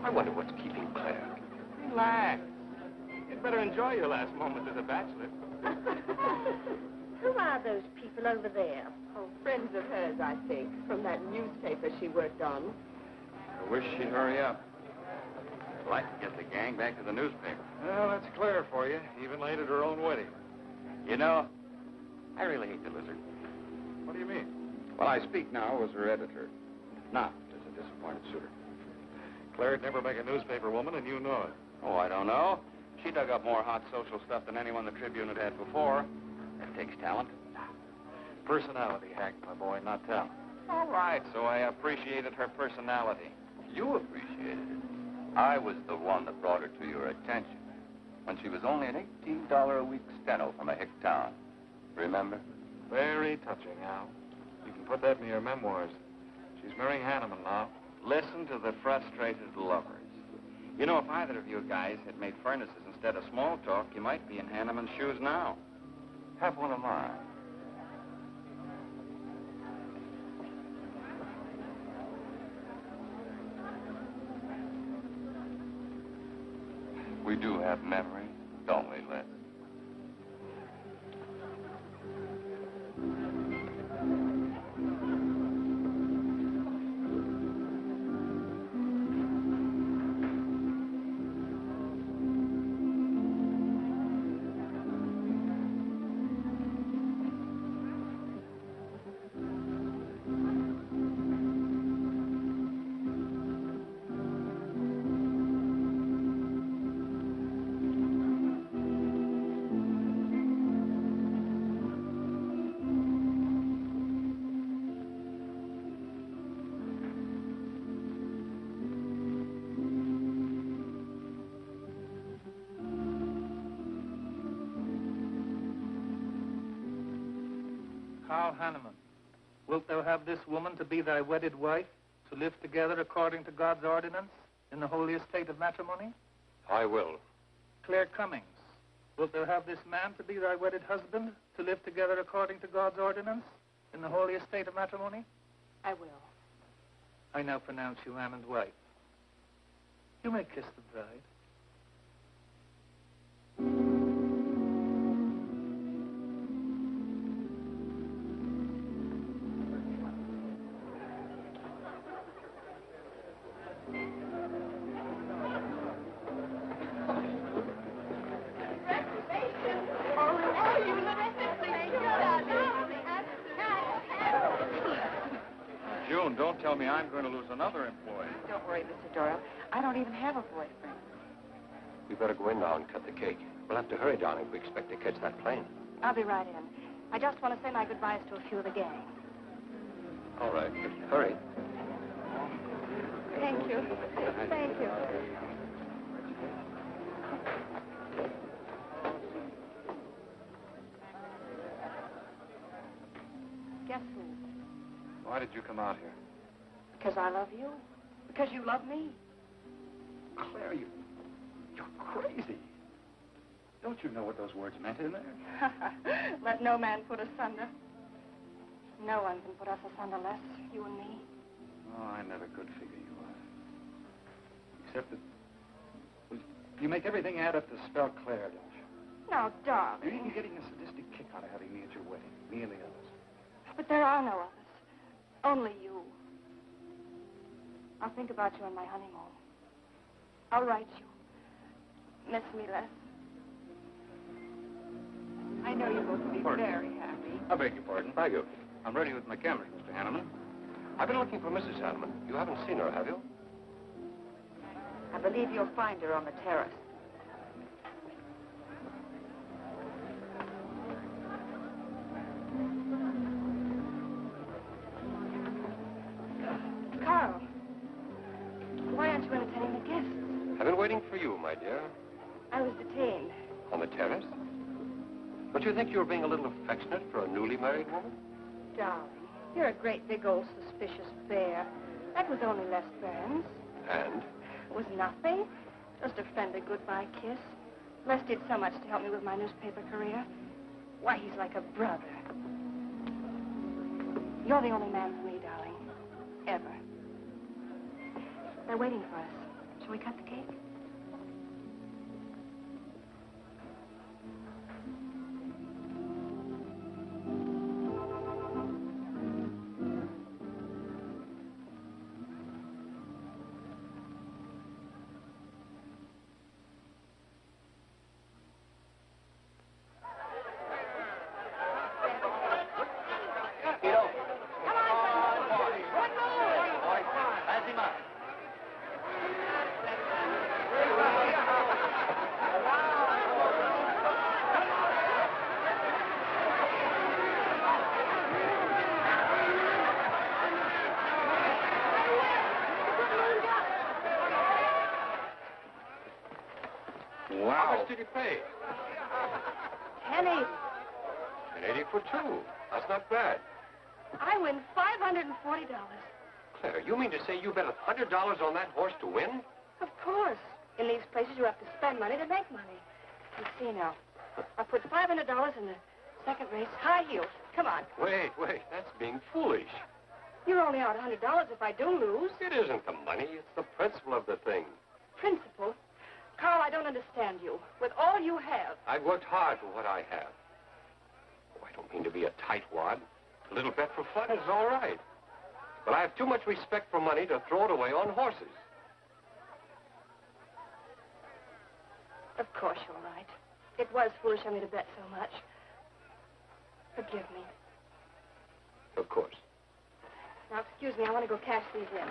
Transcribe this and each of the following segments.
I wonder what's keeping Claire. Relax. You'd better enjoy your last moment as a bachelor. Who are those people over there? Oh, friends of hers, I think, from that newspaper she worked on. I wish she'd hurry up. I'd like to get the gang back to the newspaper. Well, that's Claire for you, even late at her own wedding. You know, I really hate the lizard. What do you mean? Well, I speak now as her editor, not as a disappointed suitor. Claire'd never make a newspaper woman, and you know it. Oh, I don't know. She dug up more hot social stuff than anyone the Tribune had had before. That takes talent. Personality, Hank, my boy, not talent. All right, so I appreciated her personality. You appreciated it. I was the one that brought her to your attention when she was only an $18 a week steno from a hick town. Remember? Very touching, Al. You can put that in your memoirs. She's marrying Hanneman now. Listen to the frustrated lovers. You know, if either of you guys had made furnaces instead of small talk, you might be in Hanneman's shoes now. Have one of mine. We do have memories, don't we, Les? Hanneman, wilt thou have this woman to be thy wedded wife, to live together according to God's ordinance in the holy estate of matrimony? I will. Claire Cummings, wilt thou have this man to be thy wedded husband, to live together according to God's ordinance in the holy estate of matrimony? I will. I now pronounce you man and wife. You may kiss the bride. Don't tell me I'm going to lose another employee. Don't worry, Mr. Doyle. I don't even have a boyfriend. We better go in now and cut the cake. We'll have to hurry, darling, if we expect to catch that plane. I'll be right in. I just want to say my goodbyes to a few of the gang. All right, but hurry. Thank you. Thank you. Guess who? Why did you come out here? Because I love you. Because you love me. Claire, you're crazy. Don't you know what those words meant in there? Let no man put asunder. No one can put us asunder, Les, you and me. Oh, I never could figure you out. Except that, well, you make everything add up to spell Claire, don't you? No, darling. You're even getting a sadistic kick out of having me at your wedding, me and the others. But there are no others. Only you. I'll think about you on my honeymoon. I'll write you. Miss me, Les. I know you're going to be very happy. I beg your pardon. Thank you. I'm ready with my Camry, Mr. Hanneman. I've been looking for Mrs. Hanneman. You haven't seen her, have you? I believe you'll find her on the terrace. Carl, why aren't you entertaining the guests? I've been waiting for you, my dear. I was detained. On the terrace? Don't you think you're being a little affectionate for a newly married woman? Darling, You're a great big old suspicious bear. That was only Les Burns. And? It was nothing. Just a friendly goodbye kiss. Les did so much to help me with my newspaper career. Why, he's like a brother. You're the only man for me, darling. Ever. They're waiting for us. Shall we cut the cake? How much did you pay? $10.80. $10.80 for two. That's not bad. I win $540. Claire, you mean to say you bet $100 on that horse to win? Of course. In these places, you have to spend money to make money. You see now. I put $500 in the second race, high heels. Come on. Wait. That's being foolish. You're only out $100 if I do lose. It isn't the money. It's the principle of the thing. Principle? Carl, I don't understand you. With all you have. I've worked hard for what I have. Oh, I don't mean to be a tightwad. A little bet for fun is all right. But I have too much respect for money to throw it away on horses. Of course you're right. It was foolish of me to bet so much. Forgive me. Of course. Now, excuse me, I want to go cash these in.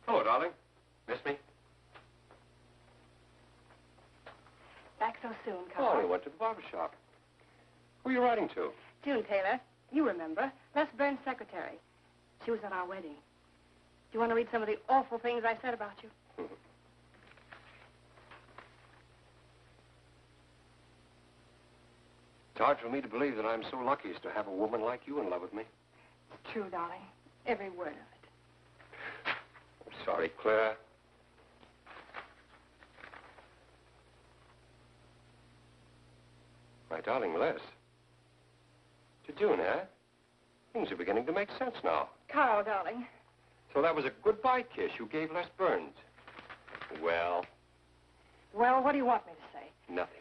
Hello, darling. Miss me? Back so soon, Oh, Carl. I went to the barber shop. Who are you writing to? June Taylor. You remember. Les Burns' secretary. She was at our wedding. Do you want to read some of the awful things I said about you? It's hard for me to believe that I'm so lucky as to have a woman like you in love with me. It's true, darling. Every word of it. I'm sorry, Claire. My darling Les. To June, eh? Things are beginning to make sense now. Carl, darling. So that was a goodbye kiss you gave Les Burns. Well, Well, what do you want me to say? nothing.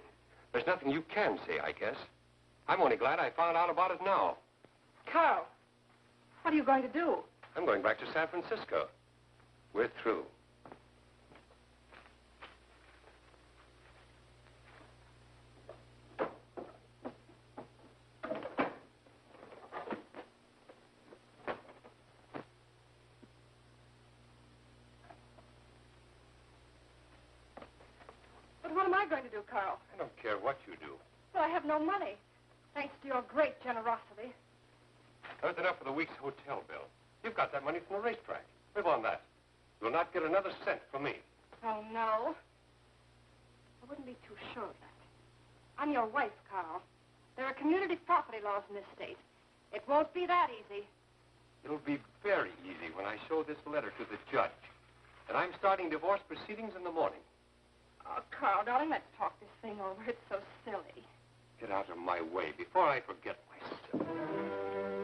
There's nothing you can say, I guess. I'm only glad I found out about it now. Carl, what are you going to do? I'm going back to San Francisco. We're through. But what am I going to do, Carl? I don't care what you do. Well, I have no money. Thanks to your great generosity. There's enough for the week's hotel bill. You've got that money from the racetrack. Live on that. You'll not get another cent from me. Oh, no. I wouldn't be too sure of that. I'm your wife, Carl. There are community property laws in this state. It won't be that easy. It'll be very easy when I show this letter to the judge. And I'm starting divorce proceedings in the morning. Oh, Carl, darling, let's talk this thing over. It's so silly. Get out of my way before I forget myself.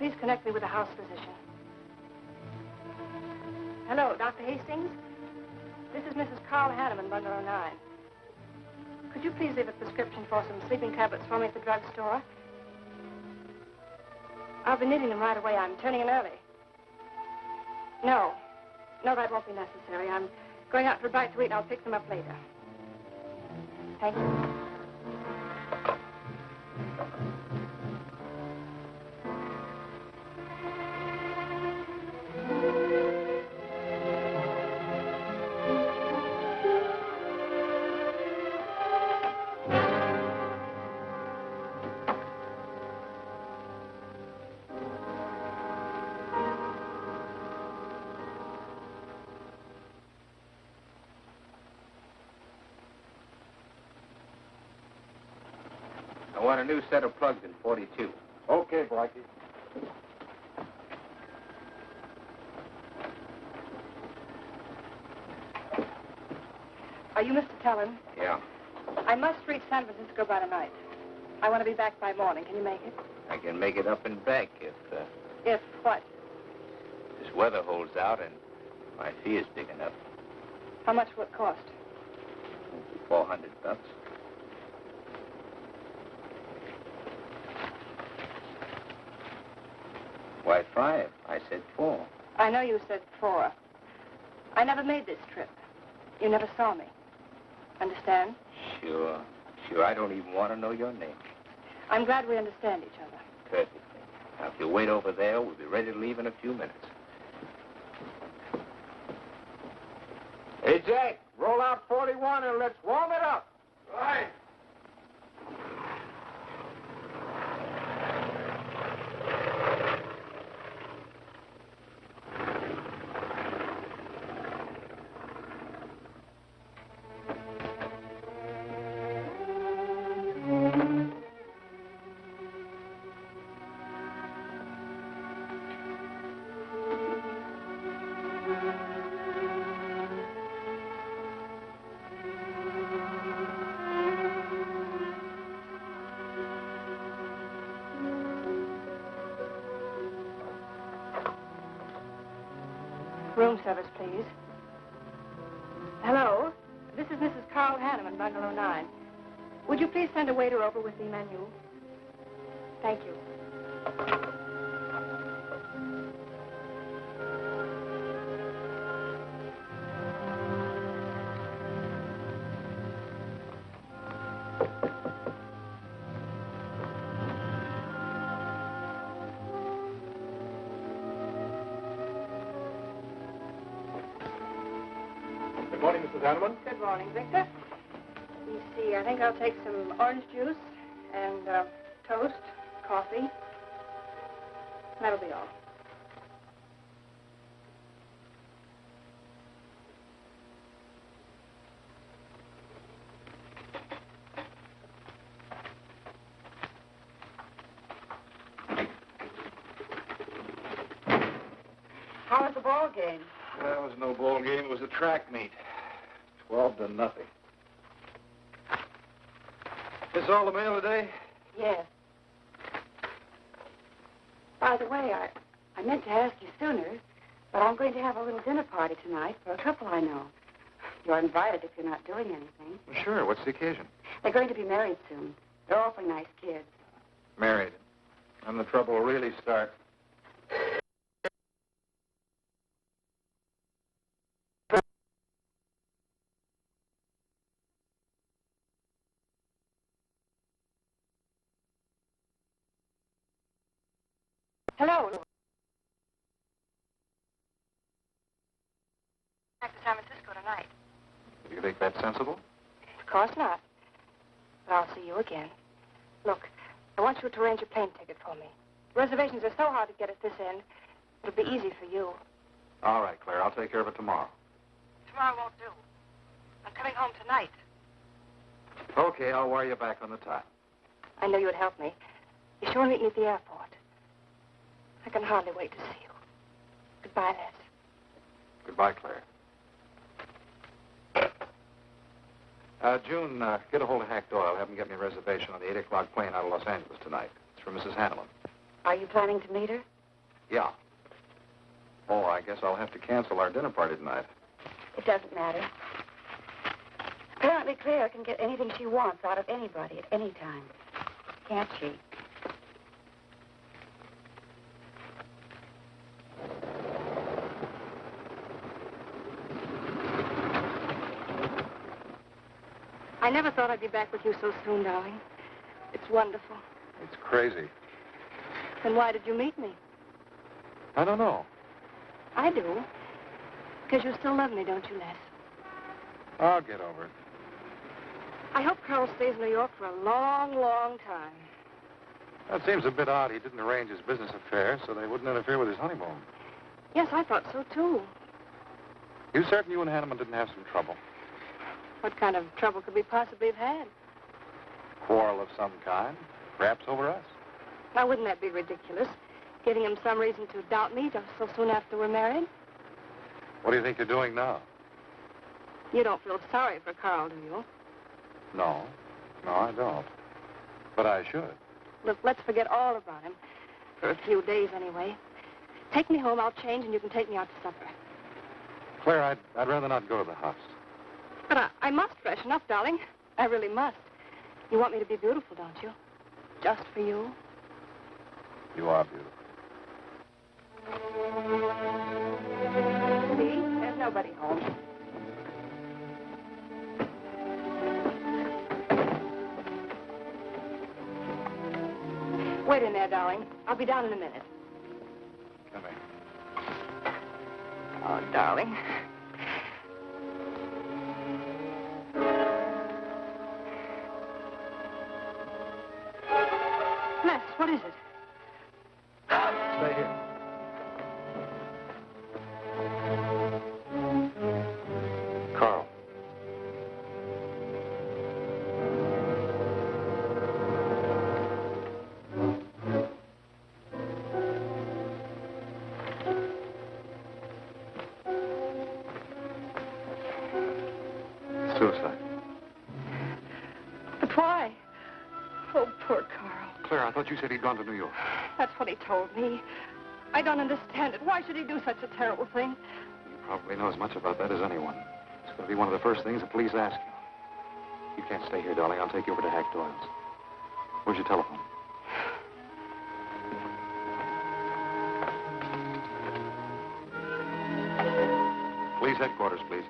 please connect me with a house physician? Hello, Dr. Hastings? This is Mrs. Carl Hanneman, bungalow 9. Could you please leave a prescription for some sleeping tablets for me at the drugstore? I'll be needing them right away. I'm turning in early. No, that won't be necessary. I'm going out for a bite to eat, and I'll pick them up later. Thank you. I want a new set of plugs in 42. Okay, Blackie. Are you Mr. Tellen? Yeah. I must reach San Francisco by tonight. I want to be back by morning. Can you make it? I can make it up and back If what? this weather holds out and my fee is big enough. How much will it cost? $400. Why 5? I said 4. I know you said 4. I never made this trip. You never saw me. Understand? Sure. I don't even want to know your name. I'm glad we understand each other. Perfectly. Now, if you wait over there, we'll be ready to leave in a few minutes. Hey, Jack, roll out 41 and let's warm it up. Right. Room service, please. Hello. This is Mrs. Carl Hanneman, bungalow 9. Would you please send a waiter over with the menu? Thank you. Good morning, Mrs. Hanneman. Good morning, Victor. You see, I think I'll take some orange juice and toast, coffee. That'll be all. How was the ball game? That was no ball game. It was a track meet. 12-0. This all the mail today? Yes. By the way, I meant to ask you sooner, but I'm going to have a little dinner party tonight for a couple I know. You're invited if you're not doing anything. Well, sure. What's the occasion? They're going to be married soon. They're awfully nice kids. Married. And the trouble will really start. Hello. Back to San Francisco tonight. Do you think that's sensible? Of course not. But I'll see you again. Look, I want you to arrange a plane ticket for me. Reservations are so hard to get at this end. It'll be easy for you. All right, Claire. I'll take care of it tomorrow. Tomorrow won't do. I'm coming home tonight. Okay, I'll wire you back on the time. I know you would help me. Be sure and meet me at the airport. I can hardly wait to see you. Goodbye, Les. Goodbye, Claire. June, get a hold of Hack Doyle. Have him get me a reservation on the 8 o'clock plane out of Los Angeles tonight. It's for Mrs. Hanneman. Are you planning to meet her? Yeah. Oh, I guess I'll have to cancel our dinner party tonight. It doesn't matter. Apparently, Claire can get anything she wants out of anybody at any time. Can't she? I never thought I'd be back with you so soon, darling. It's wonderful. It's crazy. Then why did you meet me? I don't know. I do. Because you still love me, don't you, Les? I'll get over it. I hope Carl stays in New York for a long, long time. That seems a bit odd. He didn't arrange his business affairs so they wouldn't interfere with his honeymoon. Yes, I thought so, too. You certain you and Hanneman didn't have some trouble? What kind of trouble could we possibly have had? Quarrel of some kind? Perhaps over us? Now, wouldn't that be ridiculous? Giving him some reason to doubt me just so soon after we're married? What do you think you're doing now? You don't feel sorry for Carl, do you? No. No, I don't. But I should. Look, let's forget all about him. For a few days, anyway. Take me home, I'll change, and you can take me out to supper. Claire, I'd rather not go to the house. But I must freshen up, darling. I really must. You want me to be beautiful, don't you? Just for you? You are beautiful. See? There's nobody home. Wait in there, darling. I'll be down in a minute. Come here. Oh, darling. Les, what is it? Stay here. Carl. Suicide. But why? Oh, poor Carl. Claire, I thought you said he'd gone to New York. That's what he told me. I don't understand it. Why should he do such a terrible thing? You probably know as much about that as anyone. It's going to be one of the first things the police ask you. You can't stay here, darling. I'll take you over to Hack Doyle's. Where's your telephone? Police headquarters, please.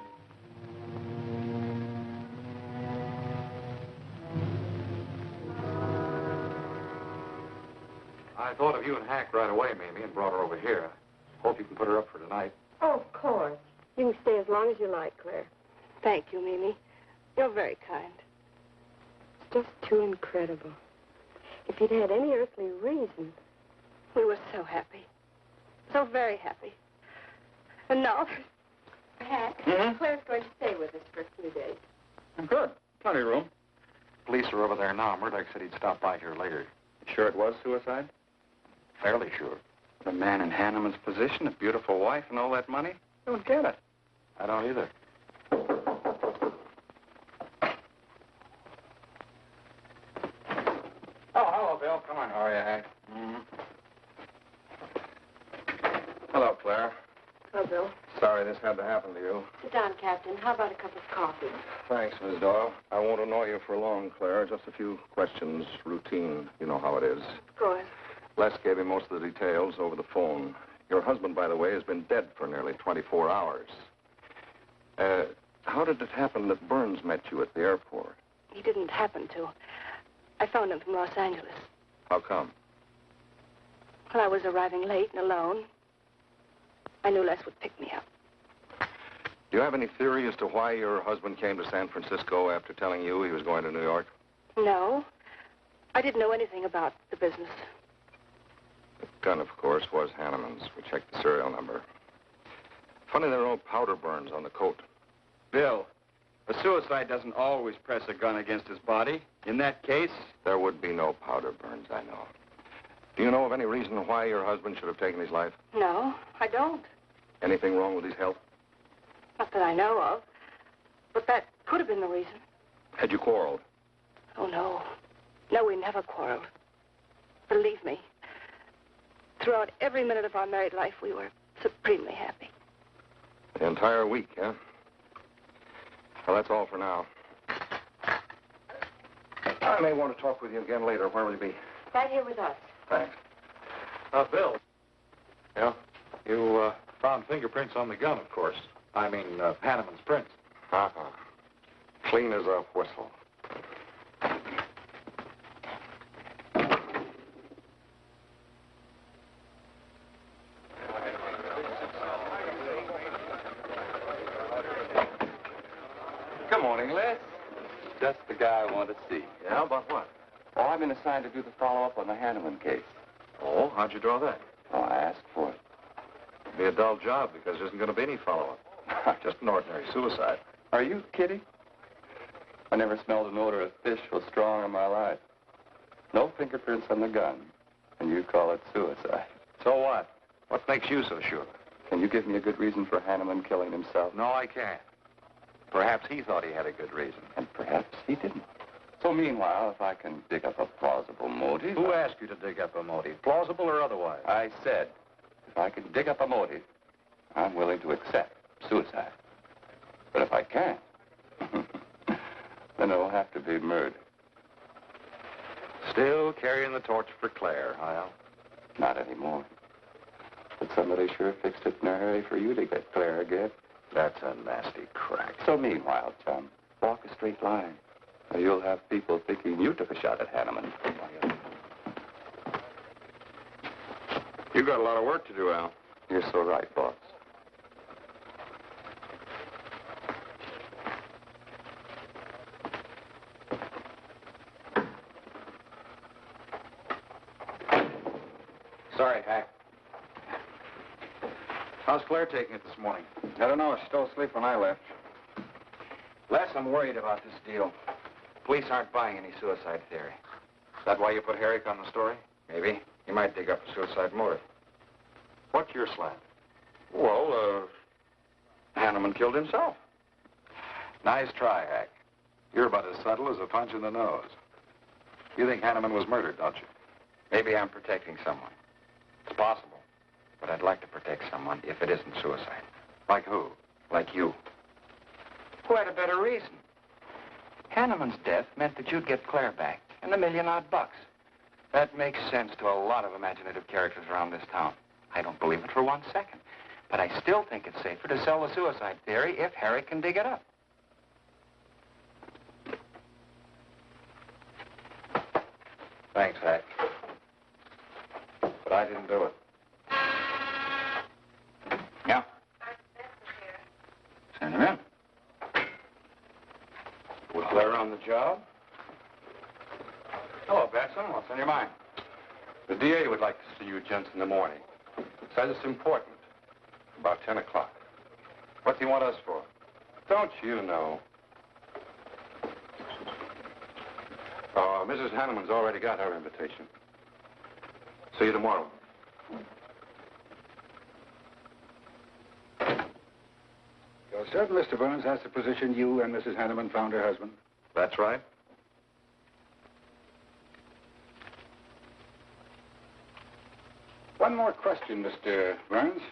I thought of you and Hack right away, Mamie, and brought her over here. Hope you can put her up for tonight. Oh, of course. You can stay as long as you like, Claire. Thank you, Mimi. You're very kind. It's just too incredible. If you'd had any earthly reason. We were so happy. So very happy. And now... Hack, Claire's going to stay with us for a few days. Good. Plenty of room. Police are over there now. Murdoch said he'd stop by here later. Sure it was suicide? Fairly sure. The man in Hanneman's position, a beautiful wife and all that money? Don't get it. I don't either. Oh, hello, Bill. Come on. How are you, Hank? Hello, Claire. Oh, Bill. Sorry this had to happen to you. Sit down, Captain. How about a cup of coffee? Thanks, Miss Doyle. I won't annoy you for long, Claire. Just a few questions. Routine. You know how it is. Of course. Les gave me most of the details over the phone. Your husband, by the way, has been dead for nearly 24 hours. How did it happen that Burns met you at the airport? He didn't happen to. I phoned him from Los Angeles. How come? Well, I was arriving late and alone. I knew Les would pick me up. Do you have any theory as to why your husband came to San Francisco after telling you he was going to New York? No. I didn't know anything about the business. The gun, of course, was Hanneman's. We checked the serial number. Funny there are no powder burns on the coat. Bill, a suicide doesn't always press a gun against his body. In that case... There would be no powder burns, I know. Do you know of any reason why your husband should have taken his life? No, I don't. Anything wrong with his health? Not that I know of. But that could have been the reason. Had you quarreled? Oh, no. No, we never quarreled. Believe me. throughout every minute of our married life, we were supremely happy. The entire week, huh? Well, that's all for now. I may want to talk with you again later. Where will you be? Right here with us. Thanks. Bill. Yeah? You found fingerprints on the gun, of course. I mean, Hanneman's prints. Uh-huh. Clean as a whistle. Good morning, Les. Just the guy I want to see. Yeah, about what? Oh, I've been assigned to do the follow-up on the Hanneman case. Oh, how'd you draw that? Oh, I asked for it. It'll be a dull job because there isn't going to be any follow-up. Just an ordinary suicide. Are you kidding? I never smelled an odor of fish so strong in my life. No fingerprints on the gun, and you call it suicide. So what? What makes you so sure? Can you give me a good reason for Hanneman killing himself? No, I can't. Perhaps he thought he had a good reason. And perhaps he didn't. So meanwhile, if I can dig up a plausible motive... Who asked you to dig up a motive, plausible or otherwise? I said, if I can dig up a motive, I'm willing to accept suicide. But if I can't, then it'll have to be murder. Still carrying the torch for Claire, Al? Not anymore. But somebody sure fixed it in a hurry for you to get Claire again. That's a nasty crack. So meanwhile, chum, walk a straight line. Or you'll have people thinking you took a shot at Hanneman. You got a lot of work to do, Al. You're so right, boss. Sorry, Hack. How's Claire taking it this morning? I don't know. She's still asleep when I left. Les, I'm worried about this deal. Police aren't buying any suicide theory. Is that why you put Herrick on the story? Maybe. You might dig up a suicide motive. What's your slant? Well, Hanneman killed himself. Nice try, Hack. You're about as subtle as a punch in the nose. You think Hanneman was murdered, don't you? Maybe I'm protecting someone. It's possible. But I'd like to protect someone if it isn't suicide. Like who? Like you. Who had a better reason? Hanneman's death meant that you'd get Claire back and $1 million odd bucks. That makes sense to a lot of imaginative characters around this town. I don't believe it for 1 second. But I still think it's safer to sell the suicide theory if Harry can dig it up. Thanks, Hack. But I didn't do it. Yeah? Send him in. Was Claire on the job? Hello, Batson. What's on your mind? The DA would like to see you gents in the morning. Says it's important. About 10 o'clock. What's he want us for? Don't you know? Mrs. Hanneman's already got her invitation. See you tomorrow. You're certain Mr. Burns has the position you and Mrs. Hanneman found her husband? That's right. One more question, Mr. Burns.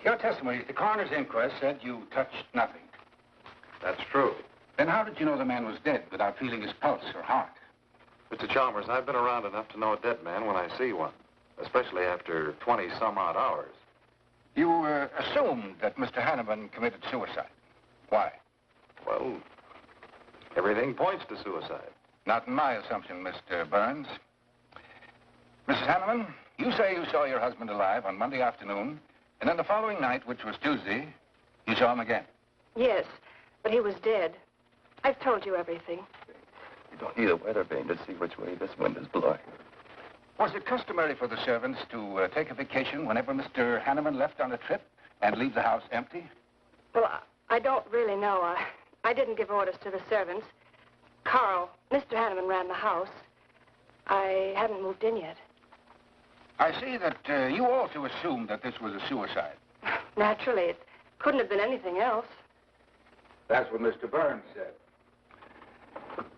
Your testimony at the coroner's inquest said you touched nothing. That's true. Then how did you know the man was dead without feeling his pulse or heart? Mr. Chalmers, I've been around enough to know a dead man when I see one, especially after 20-some-odd hours. You assumed that Mr. Hanneman committed suicide. Why? Well, everything points to suicide. Not in my assumption, Mr. Burns. Mrs. Hanneman, you say you saw your husband alive on Monday afternoon, and then the following night, which was Tuesday, you saw him again. Yes, but he was dead. I've told you everything. You don't need a weather vane to see which way this wind is blowing. Was it customary for the servants to take a vacation whenever Mr. Hanneman left on a trip and leave the house empty? Well, I don't really know. I didn't give orders to the servants. Carl, Mr. Hanneman ran the house. I hadn't moved in yet. I see that you also assumed that this was a suicide. Naturally, it couldn't have been anything else. That's what Mr. Burns said.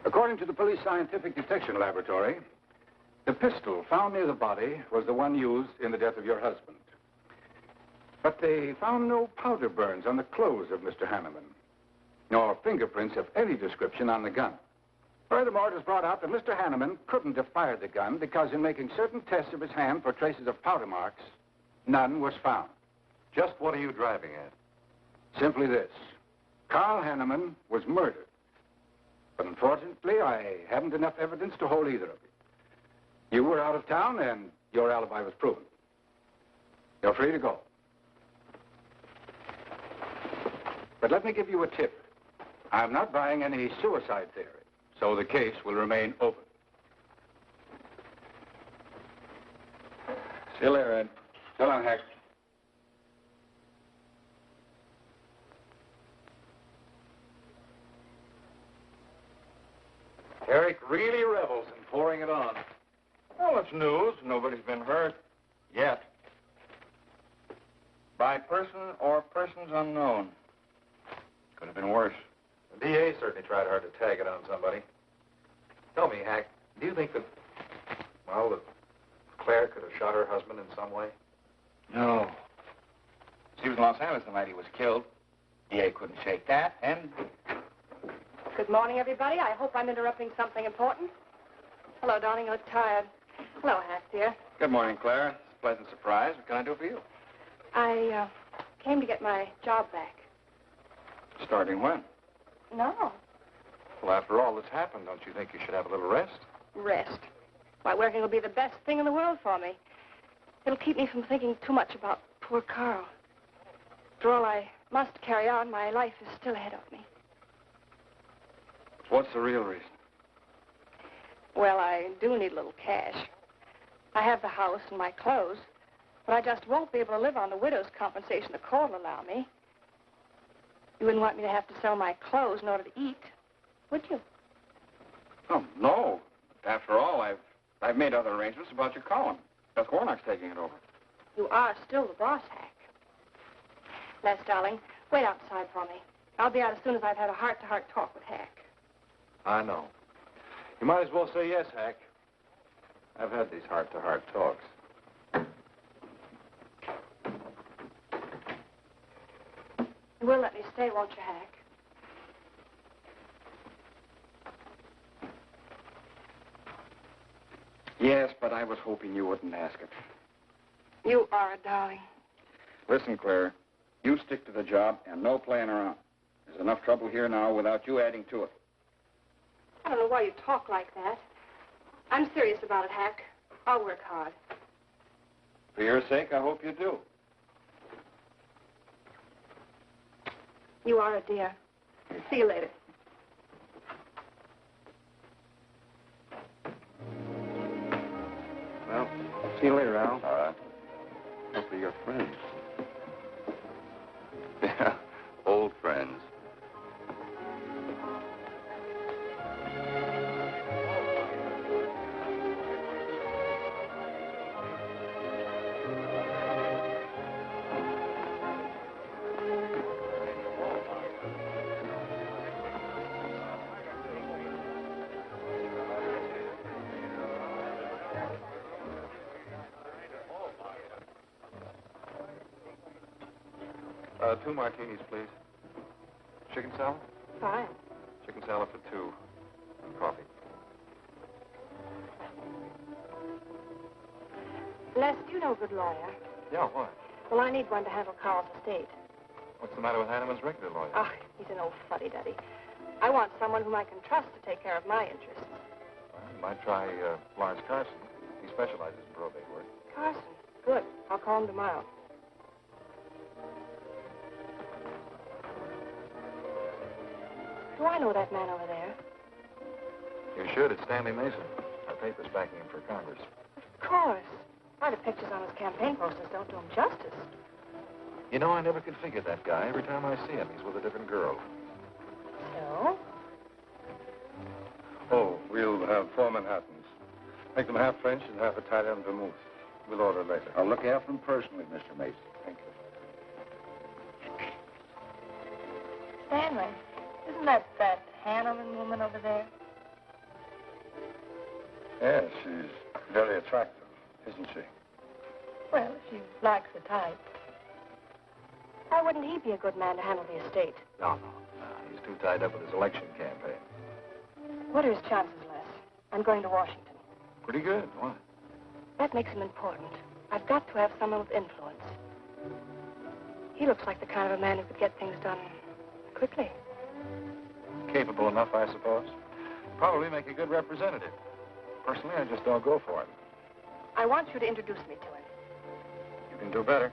According to the Police Scientific Detection Laboratory, the The pistol found near the body was the one used in the death of your husband. But they found no powder burns on the clothes of Mr. Hanneman, nor fingerprints of any description on the gun. Furthermore, it was brought out that Mr. Hanneman couldn't have fired the gun because in making certain tests of his hand for traces of powder marks, none was found. Just what are you driving at? Simply this. Carl Hanneman was murdered. But unfortunately, I haven't enough evidence to hold either of you. You were out of town, and your alibi was proven. You're free to go. But let me give you a tip. I'm not buying any suicide theory, so the case will remain open. See you later, Ed. So long, Hack. Eric really revels in pouring it on. Well, it's news. Nobody's been hurt. Yet. By person or persons unknown. Could have been worse. The DA certainly tried hard to tag it on somebody. Tell me, Hack, do you think that, well, that Claire could have shot her husband in some way? No. She was in Los Angeles the night he was killed. DA couldn't shake that, and... Good morning, everybody. I hope I'm interrupting something important. Hello, darling. You look tired. Hello, Hack, dear. Good morning, Claire. It's a pleasant surprise. What can I do for you? I came to get my job back. Starting when? No. Well, after all that's happened, don't you think you should have a little rest? Rest. Why, working will be the best thing in the world for me. It'll keep me from thinking too much about poor Carl. After all, I must carry on. My life is still ahead of me. What's the real reason? Well, I do need a little cash. I have the house and my clothes, but I just won't be able to live on the widow's compensation the court will allow me. You wouldn't want me to have to sell my clothes in order to eat, would you? Oh, no. After all, I've made other arrangements about your column. Beth Warnock's taking it over. You are still the boss, Hack. Les, darling, wait outside for me. I'll be out as soon as I've had a heart-to-heart talk with Hack. I know. You might as well say yes, Hack. I've had these heart-to-heart talks. You will let me stay, won't you, Hack? Yes, but I was hoping you wouldn't ask it. You are a darling. Listen, Claire, you stick to the job and no playing around. There's enough trouble here now without you adding to it. I don't know why you talk like that. I'm serious about it, Hack. I'll work hard. For your sake, I hope you do. You are a dear. See you later. Well, see you later, Al. All right. Hopefully you're friends. Yeah, old friends. Two martinis, please. Chicken salad? Fine. Chicken salad for two. And coffee. Les, do you know a good lawyer? Yeah, why? Well, I need one to handle Carl's estate. What's the matter with Hanneman's regular lawyer? Oh, he's an old fuddy-duddy. I want someone whom I can trust to take care of my interests. Well, you might try Lawrence Carson. He specializes in probate work. Carson? Good. I'll call him tomorrow. Do I know that man over there? You should. It's Stanley Mason. Our paper's backing him for Congress. Of course. Why, the pictures on his campaign posters don't do him justice. You know, I never could figure that guy. Every time I see him, he's with a different girl. So? Oh, we'll have 4 Manhattans. Make them half French and half Italian vermouth. We'll order later. I'll look after him personally, Mr. Mason. Thank you. Stanley, isn't that Hanneman woman over there? Yes, she's Very attractive, isn't she? Well, if she likes the type. Why wouldn't he be a good man to handle the estate? No. He's too tied up with his election campaign. What are his chances, Les? I'm going to Washington. Pretty good. Why? That makes him important. I've got to have someone with influence. He looks like the kind of a man who could get things done quickly. Capable enough, I suppose. Probably make a good representative. Personally, I just don't go for it. I want you to introduce me to him. You can do better.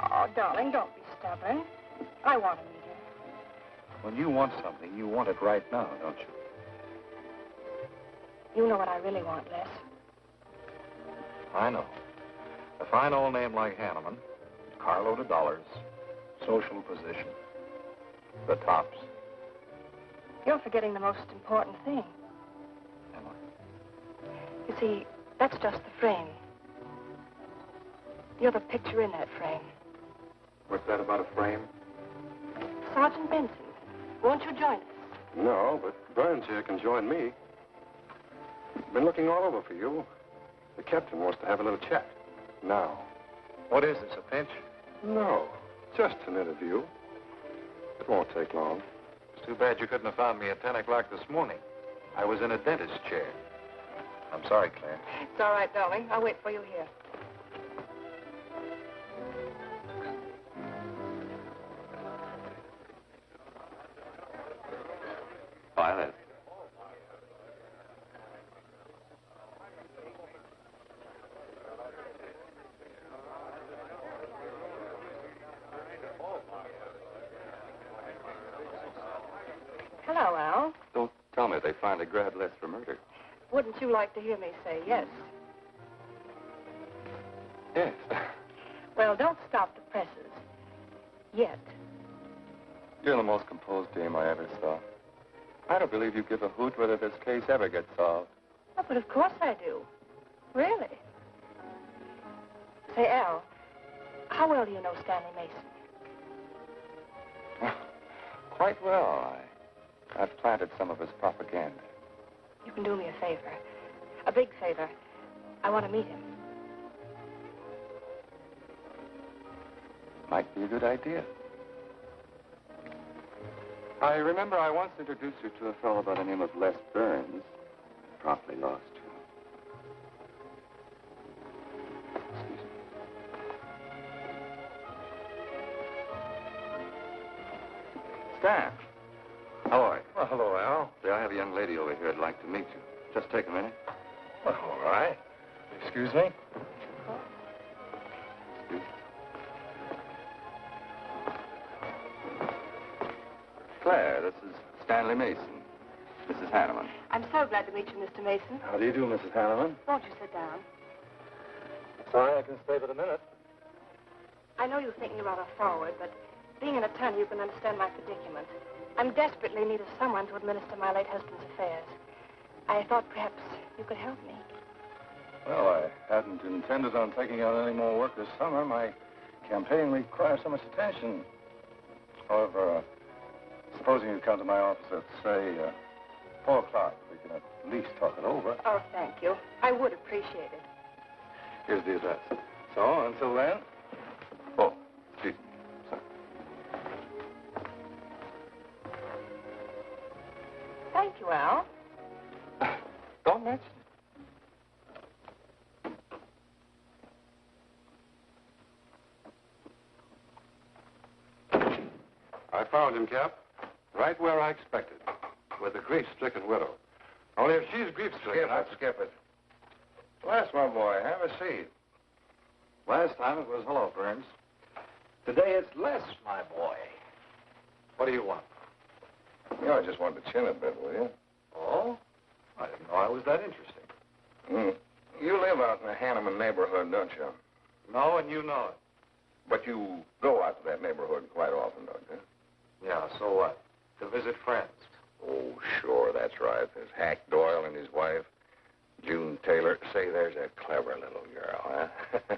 Oh, darling, don't be stubborn. I want to meet him. When you want something, you want it right now, don't you? You know what I really want, Les. I know. A fine old name like Hanneman, carload of dollars, social position, the tops. You're forgetting the most important thing. Am I? You see, that's just the frame. You're the picture in that frame. What's that about a frame? Sergeant Benson, won't you join us? No, but Burns here can join me. Been looking all over for you. The captain wants to have a little chat. Now. What is this, a pinch? No, just an interview. It won't take long. It's too bad you couldn't have found me at 10 o'clock this morning. I was in a dentist's chair. I'm sorry, Claire. It's all right, darling. I'll wait for you here. Violet. Hello, Al. Don't tell me they finally grabbed Les for murder. Wouldn't you like to hear me say yes? Yes. Well, don't stop the presses. Yet. You're the most composed dame I ever saw. I don't believe you give a hoot whether this case ever gets solved. Oh, but of course I do. Really? Say, Al, how well do you know Stanley Mason? Quite well. I've planted some of his propaganda. You can do me a favor. A big favor. I want to meet him. Might be a good idea. I remember I once introduced you to a fellow by the name of Les Burns. Promptly lost you. Excuse me. Stan. How are you? Well, hello, Al. Say, I have a young lady over here I'd like to meet you. Just take a minute. Well, all right. Excuse me? Excuse me. Claire, this is Stanley Mason. Mrs. Hanneman. I'm so glad to meet you, Mr. Mason. How do you do, Mrs. Hanneman? Won't you sit down? Sorry, I can stay but a minute. I know you think me rather forward, but being an attorney, you can understand my predicament. I'm desperately in need of someone to administer my late husband's affairs. I thought perhaps you could help me. Well, I hadn't intended on taking out any more work this summer. My campaign requires so much attention. However, supposing you come to my office at, say, 4 o'clock, we can at least talk it over. Oh, thank you. I would appreciate it. Here's the address. So, until then... Oh, excuse me. Sorry. Thank you, Al. Don't mention it. I found him, Cap. Right where I expected. With a grief-stricken widow. Only if she's grief-stricken... Skip it. Les, my boy, have a seat. Last time it was hello, Burns. Today it's Les, my boy. What do you want? You know, I just wanted to chin a bit, will you? Oh? I didn't know I was that interesting. You live out in the Hanneman neighborhood, don't you? No, and you know it. But you go out to that neighborhood quite often, don't you? Yeah, so what? To visit friends. Oh, sure, that's right. There's Hack Doyle and his wife, June Taylor. Say, there's a clever little girl, huh?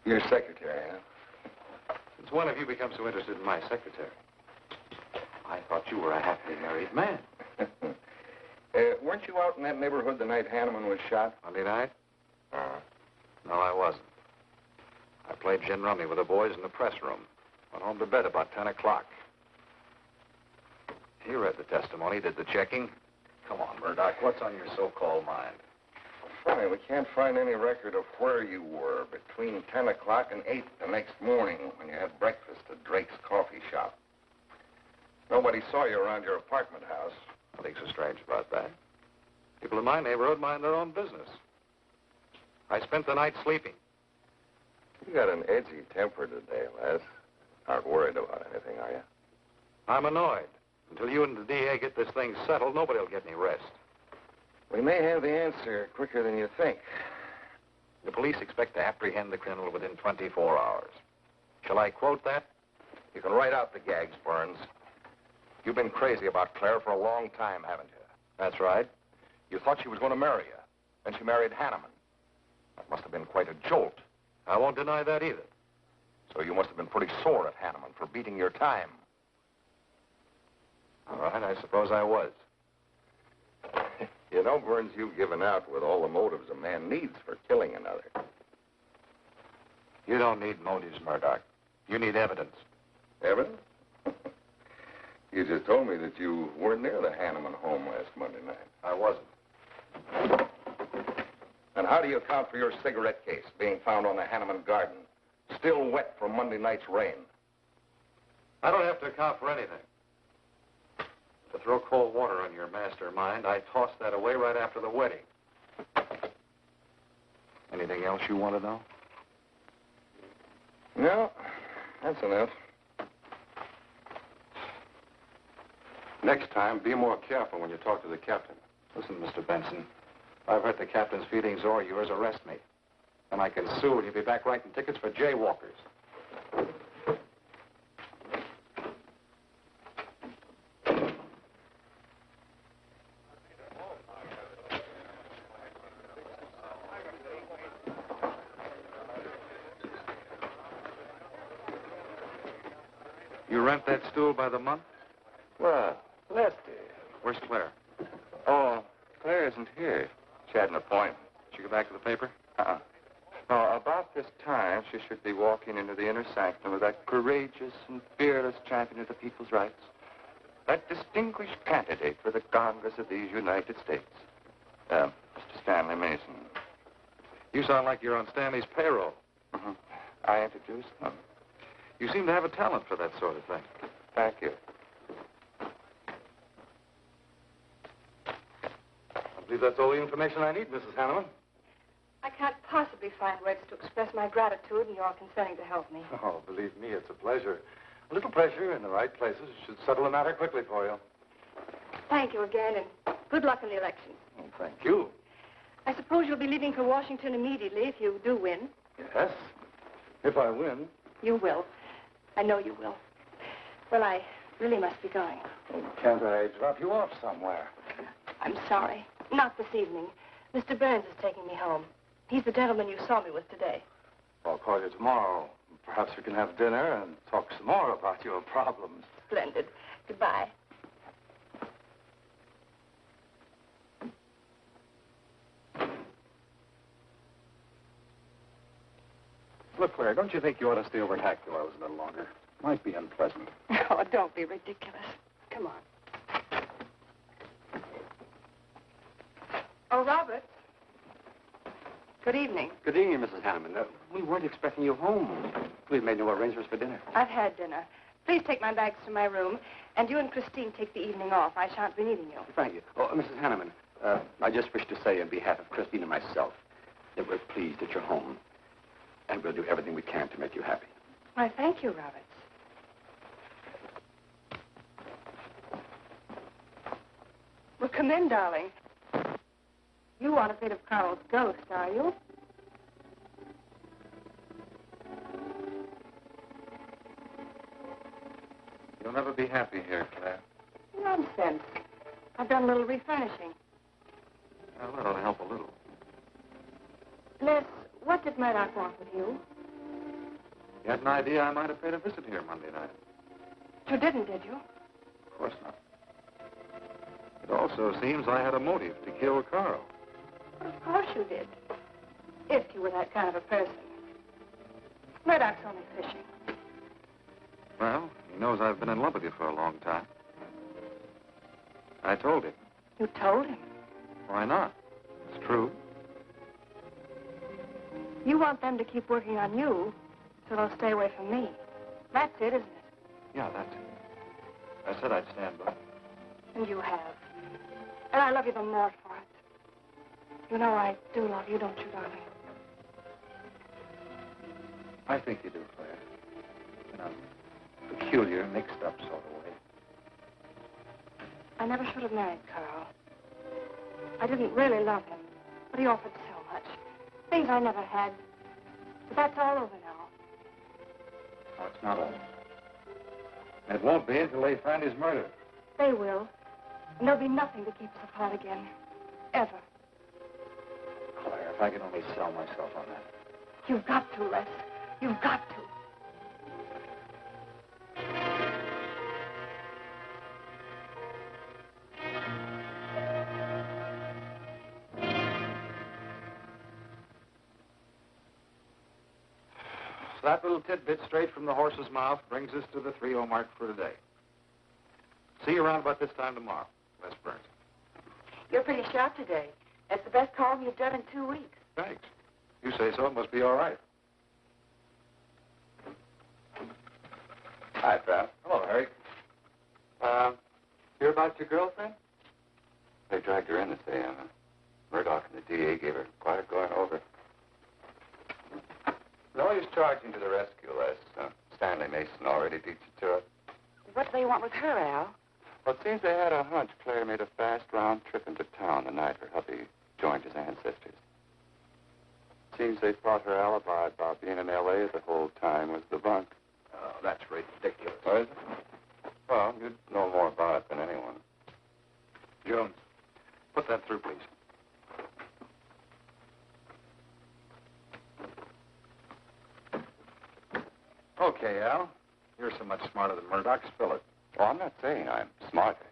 Your secretary, huh? Since when have you become so interested in my secretary? I thought you were a happily married man. Weren't you out in that neighborhood the night Hanneman was shot? Monday night? No, I wasn't. I played gin rummy with the boys in the press room. Went home to bed about 10 o'clock. You read the testimony, did the checking. Come on, Murdoch, what's on your so-called mind? Funny, we can't find any record of where you were between 10 o'clock and 8 the next morning when you had breakfast at Drake's coffee shop. Nobody saw you around your apartment house. Nothing so strange about that. People in my neighborhood mind their own business. I spent the night sleeping. You got an edgy temper today, Les. Aren't worried about anything, are you? I'm annoyed. Until you and the DA get this thing settled, nobody will get any rest. We may have the answer quicker than you think. The police expect to apprehend the criminal within 24 hours. Shall I quote that? You can write out the gags, Burns. You've been crazy about Claire for a long time, haven't you? That's right. You thought she was going to marry you. Then she married Hanneman. That must have been quite a jolt. I won't deny that either. So you must have been pretty sore at Hanneman for beating your time. All right, I suppose I was. You know, Burns, you've given out with all the motives a man needs for killing another. You don't need motives, Murdoch. You need evidence. Evidence? You just told me that you weren't near the Hanneman home last Monday night. I wasn't. And how do you account for your cigarette case being found on the Hanneman garden, still wet from Monday night's rain? I don't have to account for anything. To throw cold water on your mastermind, I tossed that away right after the wedding. Anything else you want to know? No, that's enough. Next time, be more careful when you talk to the captain. Listen, Mr. Benson, if I've hurt the captain's feelings or yours, arrest me. And I can sue and you'll be back writing tickets for jaywalkers. You rent that stool by the month? Well, Lefty. Where's Claire? Oh, Claire isn't here. She had an appointment. Did she go back to the paper? No, about this time, she should be walking into the inner sanctum of that courageous and fearless champion of the people's rights. That distinguished candidate for the Congress of these United States. Mr. Stanley Mason. You sound like you're on Stanley's payroll. Mm-hmm. I introduced him. You seem to have a talent for that sort of thing. Thank you. I believe that's all the information I need, Mrs. Hanneman. I can't possibly find words to express my gratitude in your consenting to help me. Oh, believe me, it's a pleasure. A little pressure in the right places should settle the matter quickly for you. Thank you again, and good luck in the election. Oh, thank you. I suppose you'll be leaving for Washington immediately if you do win. Yes, if I win. You will. I know you will. Well, I really must be going. Oh, can't I drop you off somewhere? I'm sorry. Not this evening. Mr. Burns is taking me home. He's the gentleman you saw me with today. I'll call you tomorrow. Perhaps we can have dinner and talk some more about your problems. Splendid. Goodbye. Look, Claire, don't you think you ought to stay over at Hackville hours a little longer? Might be unpleasant. Oh, don't be ridiculous. Come on. Oh, Robert. Good evening. Good evening, Mrs. Hanneman. We weren't expecting you home. We've made no arrangements for dinner. I've had dinner. Please take my bags to my room, and you and Christine take the evening off. I shan't be needing you. Thank you. Oh, Mrs. Hanneman, I just wish to say on behalf of Christine and myself that we're pleased that you're home, and we'll do everything we can to make you happy. Why, thank you, Roberts. Well, come in, darling. You aren't afraid of Carl's ghost, are you? You'll never be happy here, Claire. Nonsense. I've done a little refurnishing. Well, that'll help a little. Les, what did Murdoch want with you? You had an idea I might have paid a visit here Monday night. You didn't, did you? Of course not. It also seems I had a motive to kill Carl. Well, of course you did. If you were that kind of a person. Murdoch's only fishing. Well, he knows I've been in love with you for a long time. I told him. You told him? Why not? It's true. You want them to keep working on you so they'll stay away from me. That's it, isn't it? Yeah, that's it. I said I'd stand by. And you have. And I love you the more for it. You know I do love you, don't you, darling? I think you do, Claire. In a peculiar, mixed-up sort of way. I never should have married Carl. I didn't really love him, but he offered so much. Things I never had. But that's all over now. No, it's not over. And it won't be until they find his murder. They will. And there'll be nothing to keep us apart again. Ever. Claire, if I could only sell myself on that. You've got to, Les. You've got to. So that little tidbit straight from the horse's mouth brings us to the 3:00 mark for today. See you around about this time tomorrow, Wes Burns. You're pretty sharp today. That's the best call you've done in 2 weeks. Thanks. You say so, it must be all right. Hi, pal. Hello, Harry. Hear about your girlfriend? They dragged her in this day, Murdoch and the DA gave her quite a going over. No use charging to the rescue, Les. Stanley Mason already beat you to it. What do they want with her, Al? Well, it seems they had a hunch Claire made a fast round trip into town the night her hubby joined his ancestors. Seems they thought her alibi about being in L.A. the whole time was the bunk. Oh, that's ridiculous. Oh, is it? Well, you'd know more about it than anyone. Jones, put that through, please. Okay, Al. You're so much smarter than Murdoch. Spill it. Well, I'm not saying I'm smarter,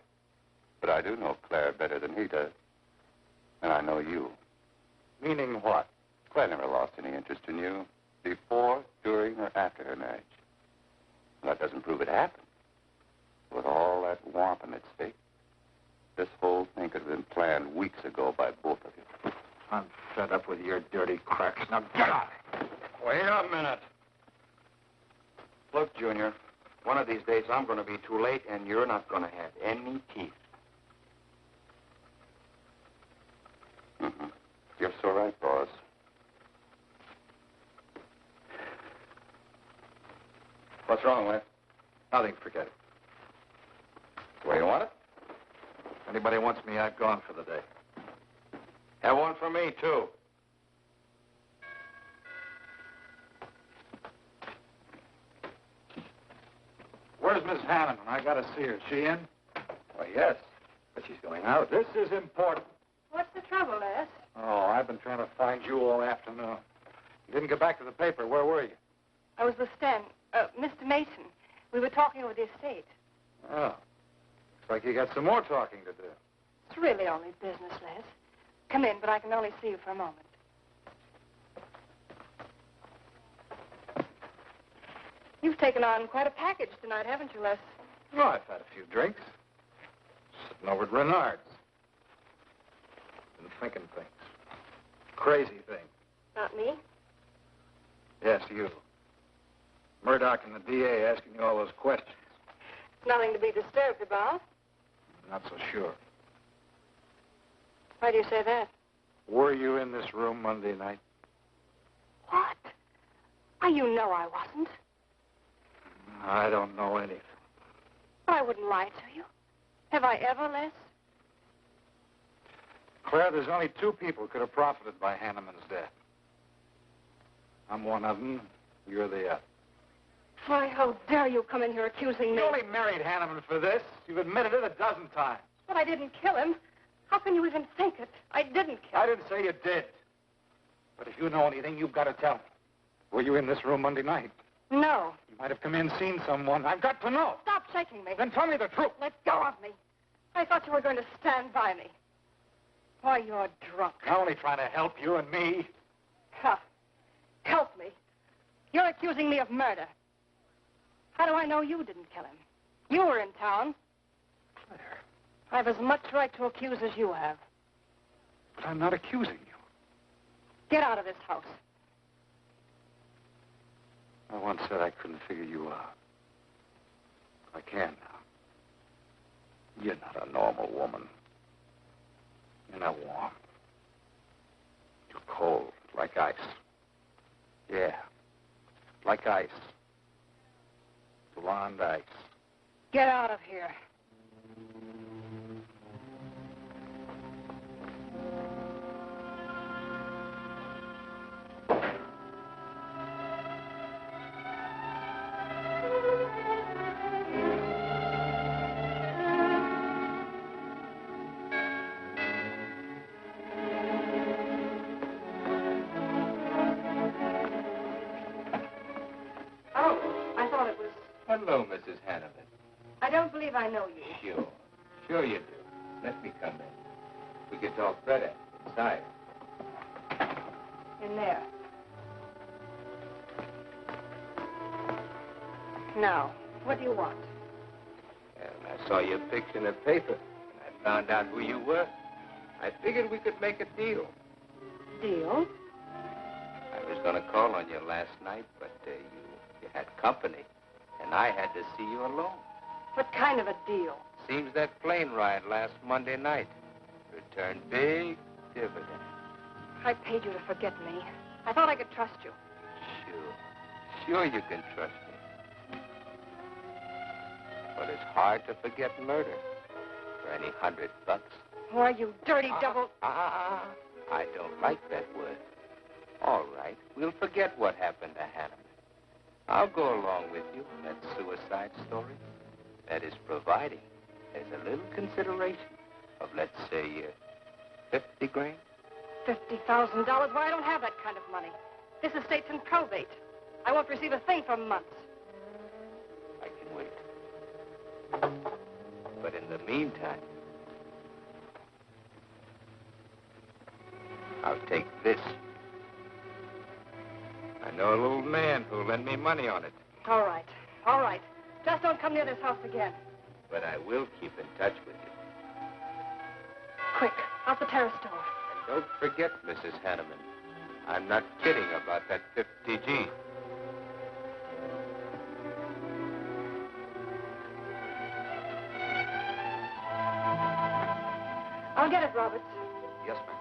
but I do know Claire better than he does. And I know you. Meaning what? Claire never lost any interest in you before, during, or after her marriage. That doesn't prove it happened. With all that wampum at stake, this whole thing could have been planned weeks ago by both of you. I'm fed up with your dirty cracks. Now get out! Wait a minute. Look, Junior, one of these days I'm going to be too late, and you're not going to have any teeth. Mm-hmm. You're so right, boss. What's wrong, Wes? Nothing. Forget it. The way you want it? If anybody wants me, I've gone for the day. Have one for me, too. Where's Miss Hanneman? I got to see her. Is she in? Why, yes, but she's going out. This is important. What's the trouble, Les? Oh, I've been trying to find you all afternoon. You didn't get back to the paper. Where were you? I was with Mr. Mason. We were talking over the estate. Oh. Looks like you got some more talking to do. It's really only business, Les. Come in, but I can only see you for a moment. You've taken on quite a package tonight, haven't you, Les? Oh, I've had a few drinks. Sitting over at Bernhard's. Been thinking things. Crazy things. Not me? Yes, you. Murdoch and the DA asking you all those questions. Nothing to be disturbed about. Not so sure. Why do you say that? Were you in this room Monday night? What? Why, you know I wasn't. I don't know anything. But I wouldn't lie to you. Have I ever, Les? Claire, there's only two people who could have profited by Hanneman's death. I'm one of them. You're the other. Why, how dare you come in here accusing me? You only married Hanneman for this. You've admitted it a dozen times. But I didn't kill him. How can you even think it? I didn't kill him. I didn't say you did. But if you know anything, you've got to tell me. Were you in this room Monday night? No. You might have come in, seen someone. I've got to know. Stop shaking me. Then tell me the truth. Let go of me. I thought you were going to stand by me. Why, you're drunk. I'm only trying to help you and me. Ha. Help me. You're accusing me of murder. How do I know you didn't kill him? You were in town. Claire. I have as much right to accuse as you have. But I'm not accusing you. Get out of this house. I once said I couldn't figure you out. I can now. You're not a normal woman. You're not warm. You're cold, like ice. Yeah, like ice. Blonde ice. Get out of here. Hello, Mrs. Hanneman. I don't believe I know you. Sure. Sure you do. Let me come in. We can talk better inside. In there. Now, what do you want? Well, I saw your picture in the paper, and I found out who you were. I figured we could make a deal. Deal? I was going to call on you last night, but you had company. And I had to see you alone. What kind of a deal? Seems that plane ride last Monday night returned big dividends. I paid you to forget me. I thought I could trust you. Sure you can trust me. But it's hard to forget murder for any $100. Why, you dirty devil. I don't like that word. All right, we'll forget what happened to Hannah. I'll go along with you on that suicide story. That is providing there's a little consideration of, let's say, 50 grand. $50,000? Well, I don't have that kind of money. This estate's in probate. I won't receive a thing for months. I can wait. But in the meantime, I'll take this. I know a little man who'll lend me money on it. All right. All right. Just don't come near this house again. But I will keep in touch with you. Quick, out the terrace door. And don't forget, Mrs. Hanneman, I'm not kidding about that 50G. I'll get it, Roberts. Yes, ma'am.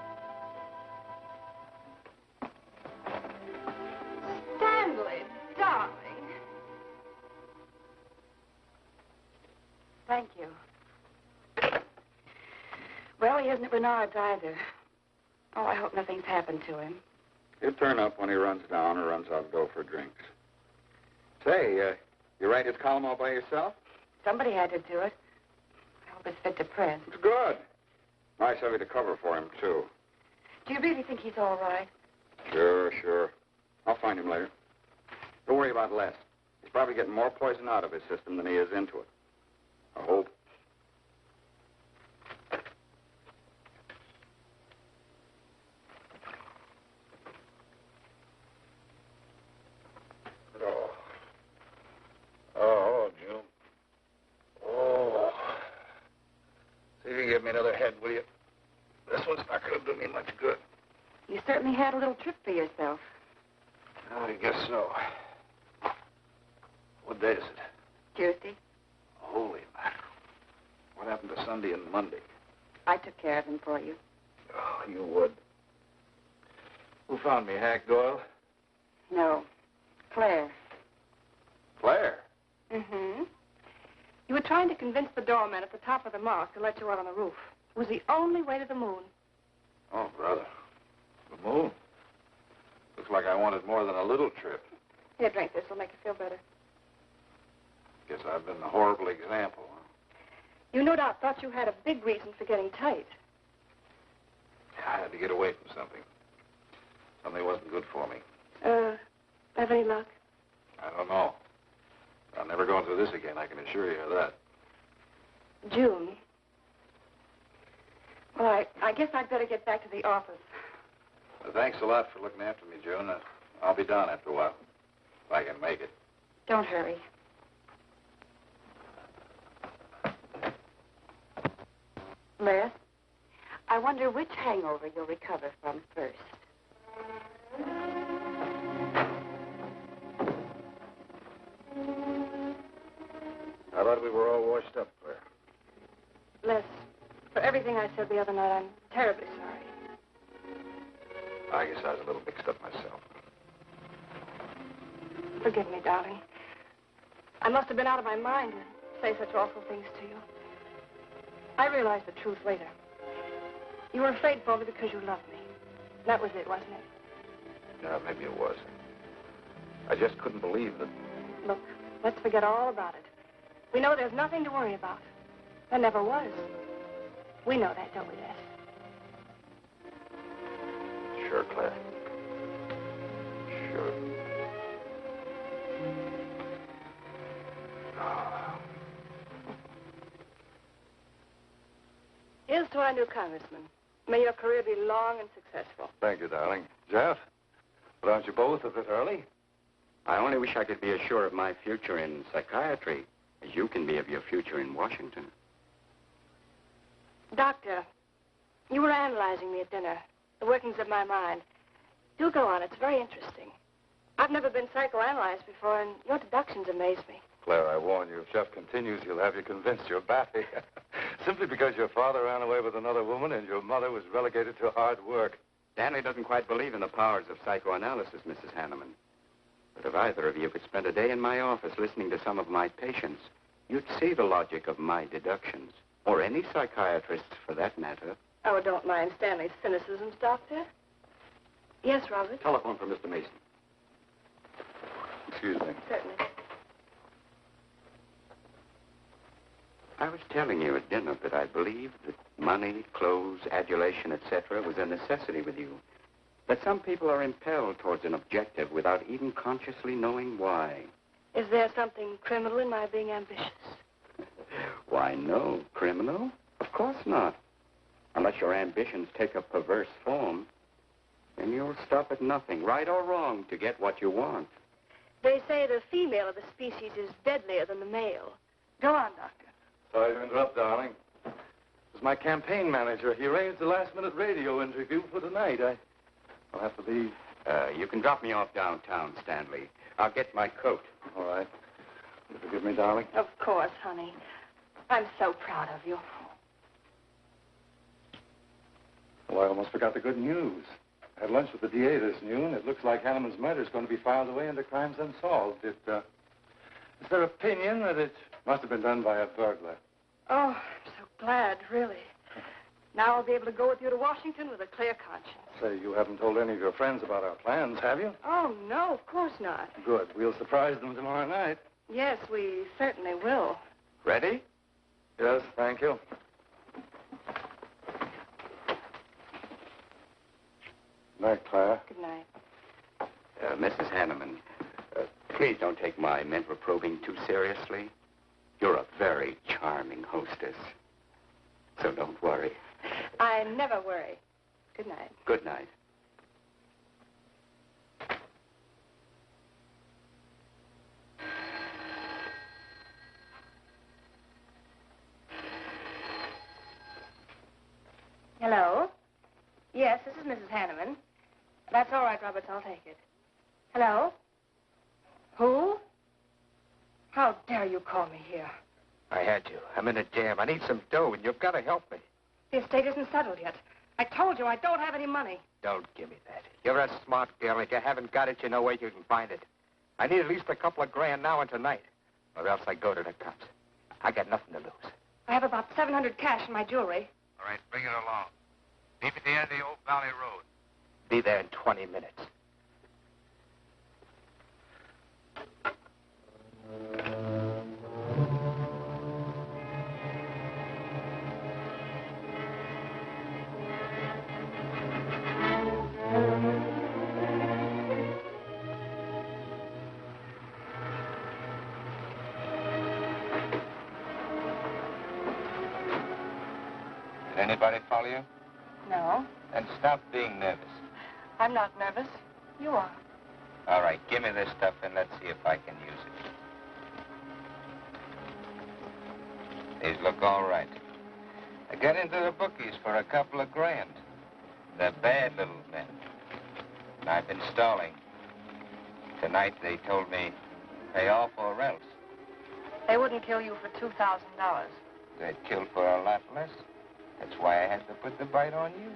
Stanley, darling. Thank you. Well, he isn't at Bernhard's either. Oh, I hope nothing's happened to him. He'll turn up when he runs down or runs out to go for drinks. Say, you write his column all by yourself? Somebody had to do it. I hope it's fit to print. It's good. Nice of you to cover for him, too. Do you really think he's all right? Sure. I'll find him later. Don't worry about Les. He's probably getting more poison out of his system than he is into it. I hope. Oh, June. Oh. See if you can give me another head, will you? This one's not going to do me much good. You certainly had a little trip for yourself. I guess so. What day is it? Tuesday. Holy mackerel. What happened to Sunday and Monday? I took care of him for you. Oh, you would. Who found me, Hack Doyle? No. Claire. Claire? Mm-hmm. You were trying to convince the doorman at the top of the mark to let you out on the roof. It was the only way to the moon. Oh, brother. The moon? Looks like I wanted more than a little trip. Here, drink this. It'll make you feel better. Guess I've been the horrible example, huh? You no doubt thought you had a big reason for getting tight. I had to get away from something. Something wasn't good for me. Have any luck? I don't know. I'll never go through this again, I can assure you of that. June, Well, I guess I'd better get back to the office. Well, thanks a lot for looking after me, June. I'll be down after a while, if I can make it. Don't hurry. Les, I wonder which hangover you'll recover from first. I thought we were all washed up, Claire. Les, for everything I said the other night, I'm terribly sorry. I guess I was a little mixed up myself. Forgive me, darling. I must have been out of my mind to say such awful things to you. I realized the truth later. You were afraid for me because you loved me. That was it, wasn't it? Yeah, maybe it was. I just couldn't believe that. Look, let's forget all about it. We know there's nothing to worry about. There never was. We know that, don't we, Les? Sure, Claire. Sure. Here's to our new congressman. May your career be long and successful. Thank you, darling. Jeff, but aren't you both a bit early? I only wish I could be as sure of my future in psychiatry as you can be of your future in Washington. Doctor, you were analyzing me at dinner, the workings of my mind. Do go on. It's very interesting. I've never been psychoanalyzed before, and your deductions amaze me. Claire, I warn you, if Jeff continues, he'll have you convinced you're batty. Simply because your father ran away with another woman and your mother was relegated to hard work. Stanley doesn't quite believe in the powers of psychoanalysis, Mrs. Hanneman. But if either of you could spend a day in my office listening to some of my patients, you'd see the logic of my deductions. Or any psychiatrist, for that matter. Oh, don't mind Stanley's cynicisms, Doctor. Yes, Robert? Telephone for Mr. Mason. Excuse me. Certainly. I was telling you at dinner that I believed that money, clothes, adulation, etc. was a necessity with you. That some people are impelled towards an objective without even consciously knowing why. Is there something criminal in my being ambitious? Why, no. Criminal? Of course not. Unless your ambitions take a perverse form. Then you'll stop at nothing, right or wrong, to get what you want. They say the female of the species is deadlier than the male. Go on, Doctor. Sorry to interrupt, darling. This is my campaign manager. He arranged the last-minute radio interview for tonight. I'll have to leave. You can drop me off downtown, Stanley. I'll get my coat. All right. You forgive me, darling? Of course, honey. I'm so proud of you. Well, I almost forgot the good news. I had lunch with the DA this noon. It looks like Hanneman's murder is going to be filed away under crimes unsolved. It's their opinion that it must have been done by a burglar. Oh, I'm so glad, really. Now I'll be able to go with you to Washington with a clear conscience. Say, you haven't told any of your friends about our plans, have you? Oh, no, of course not. Good. We'll surprise them tomorrow night. Yes, we certainly will. Ready? Yes, thank you. Night, Clara. Good night. Mrs. Hanneman, please don't take my mental probing too seriously. You're a very charming hostess. So don't worry. I never worry. Good night. Good night. Hello? Yes, this is Mrs. Hanneman. That's all right, Roberts. I'll take it. Hello? Who? How dare you call me here? I had you. I'm in a jam. I need some dough, and you've got to help me. The estate isn't settled yet. I told you I don't have any money. Don't give me that. You're a smart girl. If you haven't got it, you know where you can find it. I need at least a couple of grand now and tonight, or else I go to the cops. I got nothing to lose. I have about $700 cash in my jewelry. All right, bring it along. Meet at the end of the Old Valley Road. Be there in 20 minutes. Did anybody follow you? No, Then stop being nervous. I'm not nervous. You are. All right, give me this stuff and let's see if I can use it. These look all right. I got into the bookies for a couple of grand. They're bad little men. And I've been stalling. Tonight they told me, pay off or else. They wouldn't kill you for $2,000. They'd kill for a lot less. That's why I had to put the bite on you.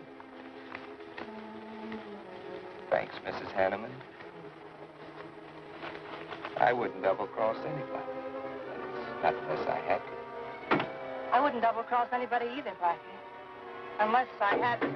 Thanks, Mrs. Hanneman. I wouldn't double-cross anybody. Not unless I had to. I wouldn't double-cross anybody either, Blackie. Unless I had to.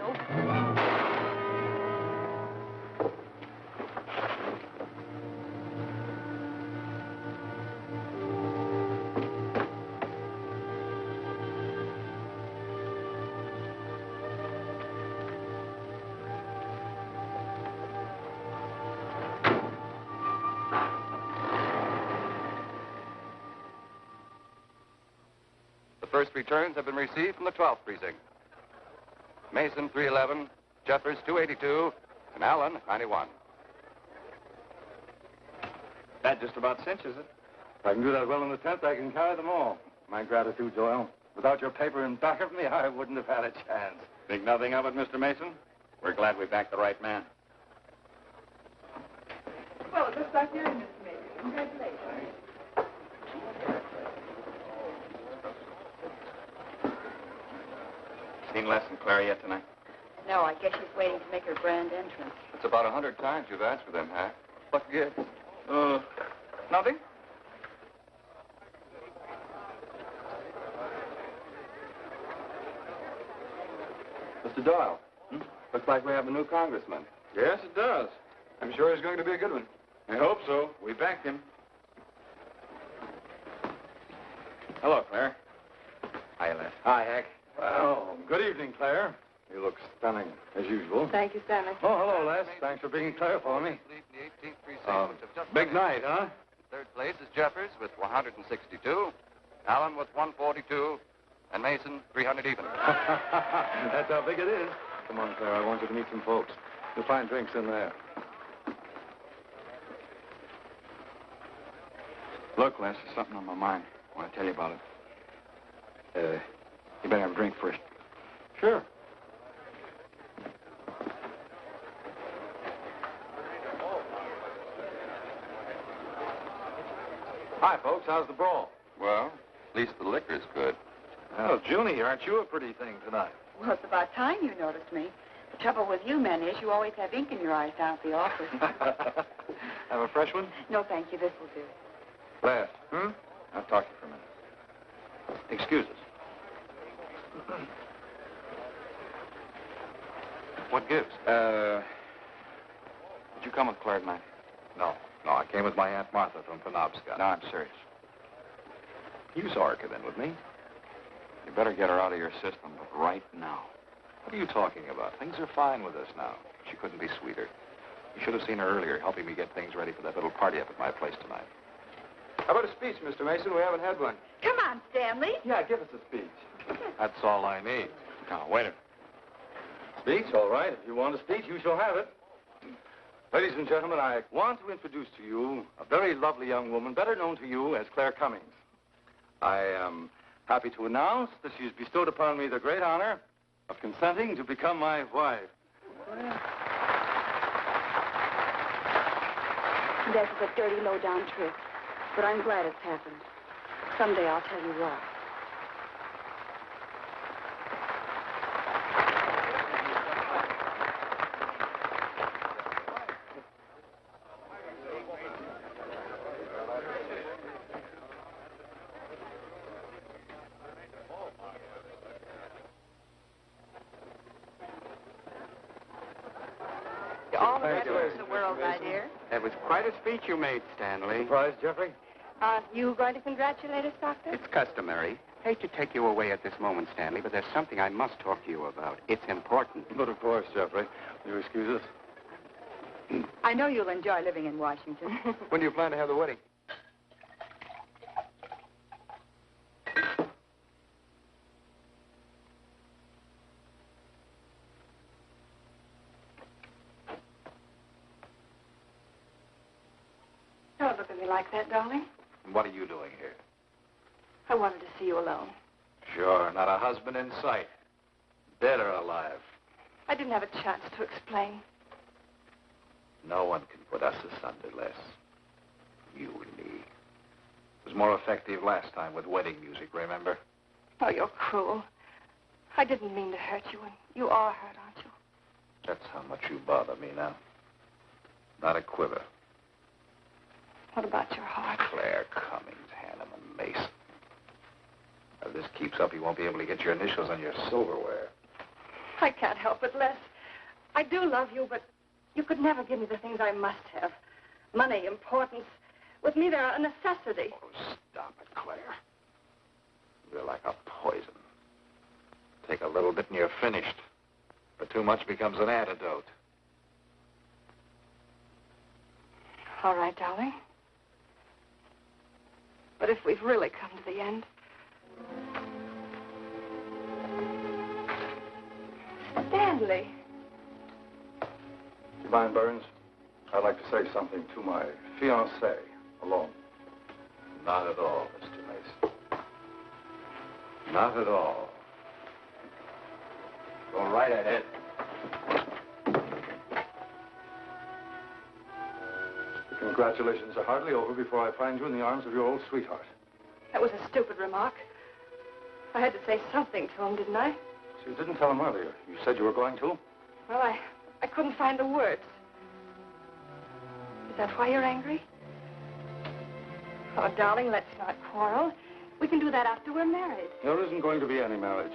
The first returns have been received from the 12th precinct. Mason, 311, Jeffers, 282, and Allen, 91. That just about cinches it. If I can do that well in the 10th, I can carry them all. My gratitude, Doyle. Without your paper in back of me, I wouldn't have had a chance. Think nothing of it, Mr. Mason? We're glad we backed the right man. Well, it looks like you're in, Mr. Mason. Congratulations. Seen Les and Claire yet tonight? No, I guess she's waiting to make her grand entrance. It's about 100 times you've asked for them, Hack. What gives? Nothing? Mr. Doyle, looks like we have a new congressman. Yes, it does. I'm sure he's going to be a good one. I hope so. We backed him. Hello, Claire. Hi, Les. Hi, Hank. Well, good evening, Claire. You look stunning, as usual. Thank you, Stanley. Oh, hello, Les. Thanks for being Claire for me. The 18th precinct of just Big night, huh? Third place is Jeffers with 162, Allen with 142, and Mason 300 even. That's how big it is. Come on, Claire. I want you to meet some folks. You'll find drinks in there. Look, Les, there's something on my mind. I want to tell you about it. You better have a drink first. Sure. Hi, folks. How's the brawl? Well, at least the liquor's good. Well, Junie, aren't you a pretty thing tonight? Well, it's about time you noticed me. The trouble with you men is you always have ink in your eyes down at the office. Have a fresh one? No, thank you. This will do. Les. I'll talk to you for a minute. Excuse us. What gives? Did you come with Claire tonight? No, I came with my Aunt Martha from Penobscot. No, I'm serious. You saw her come in with me. You better get her out of your system, but right now. What are you talking about? Things are fine with us now. She couldn't be sweeter. You should have seen her earlier, helping me get things ready for that little party up at my place tonight. How about a speech, Mr. Mason? We haven't had one. Come on, Stanley. Yeah, give us a speech. That's all I need. Now, wait a minute. Speech, all right. If you want a speech, you shall have it. Ladies and gentlemen, I want to introduce to you a very lovely young woman, better known to you as Claire Cummings. I am happy to announce that she has bestowed upon me the great honor of consenting to become my wife. This is a dirty, low-down trick, but I'm glad it's happened. Someday I'll tell you why. All the rest of the world, my dear. That was quite a speech you made, Stanley. Surprise, Jeffrey? You going to congratulate us, Doctor? It's customary. Hate to take you away at this moment, Stanley, but there's something I must talk to you about. It's important. But of course, Jeffrey. Will you excuse us? I know you'll enjoy living in Washington. When do you plan to have the wedding? You like that, darling? And what are you doing here? I wanted to see you alone. Sure, not a husband in sight. Dead or alive. I didn't have a chance to explain. No one can put us asunder, Les. You and me. It was more effective last time with wedding music, remember? Oh, you're cruel. I didn't mean to hurt you, and you are hurt, aren't you? That's how much you bother me now. Not a quiver. What about your heart? Claire Cummings, Hanneman, Mason. If this keeps up, you won't be able to get your initials on your silverware. I can't help it, Les. I do love you, but you could never give me the things I must have. Money, importance. With me, they're a necessity. Oh, stop it, Claire. You're like a poison. Take a little bit and you're finished. But too much becomes an antidote. All right, darling. But if we've really come to the end... Stanley. Do you mind, Burns? I'd like to say something to my fiancée alone. Not at all, Mr. Mason. Not at all. Go right ahead. The congratulations are hardly over before I find you in the arms of your old sweetheart. That was a stupid remark. I had to say something to him, didn't I? So you didn't tell him earlier. You said you were going to? Well, I couldn't find the words. Is that why you're angry? Oh, darling, let's not quarrel. We can do that after we're married. There isn't going to be any marriage.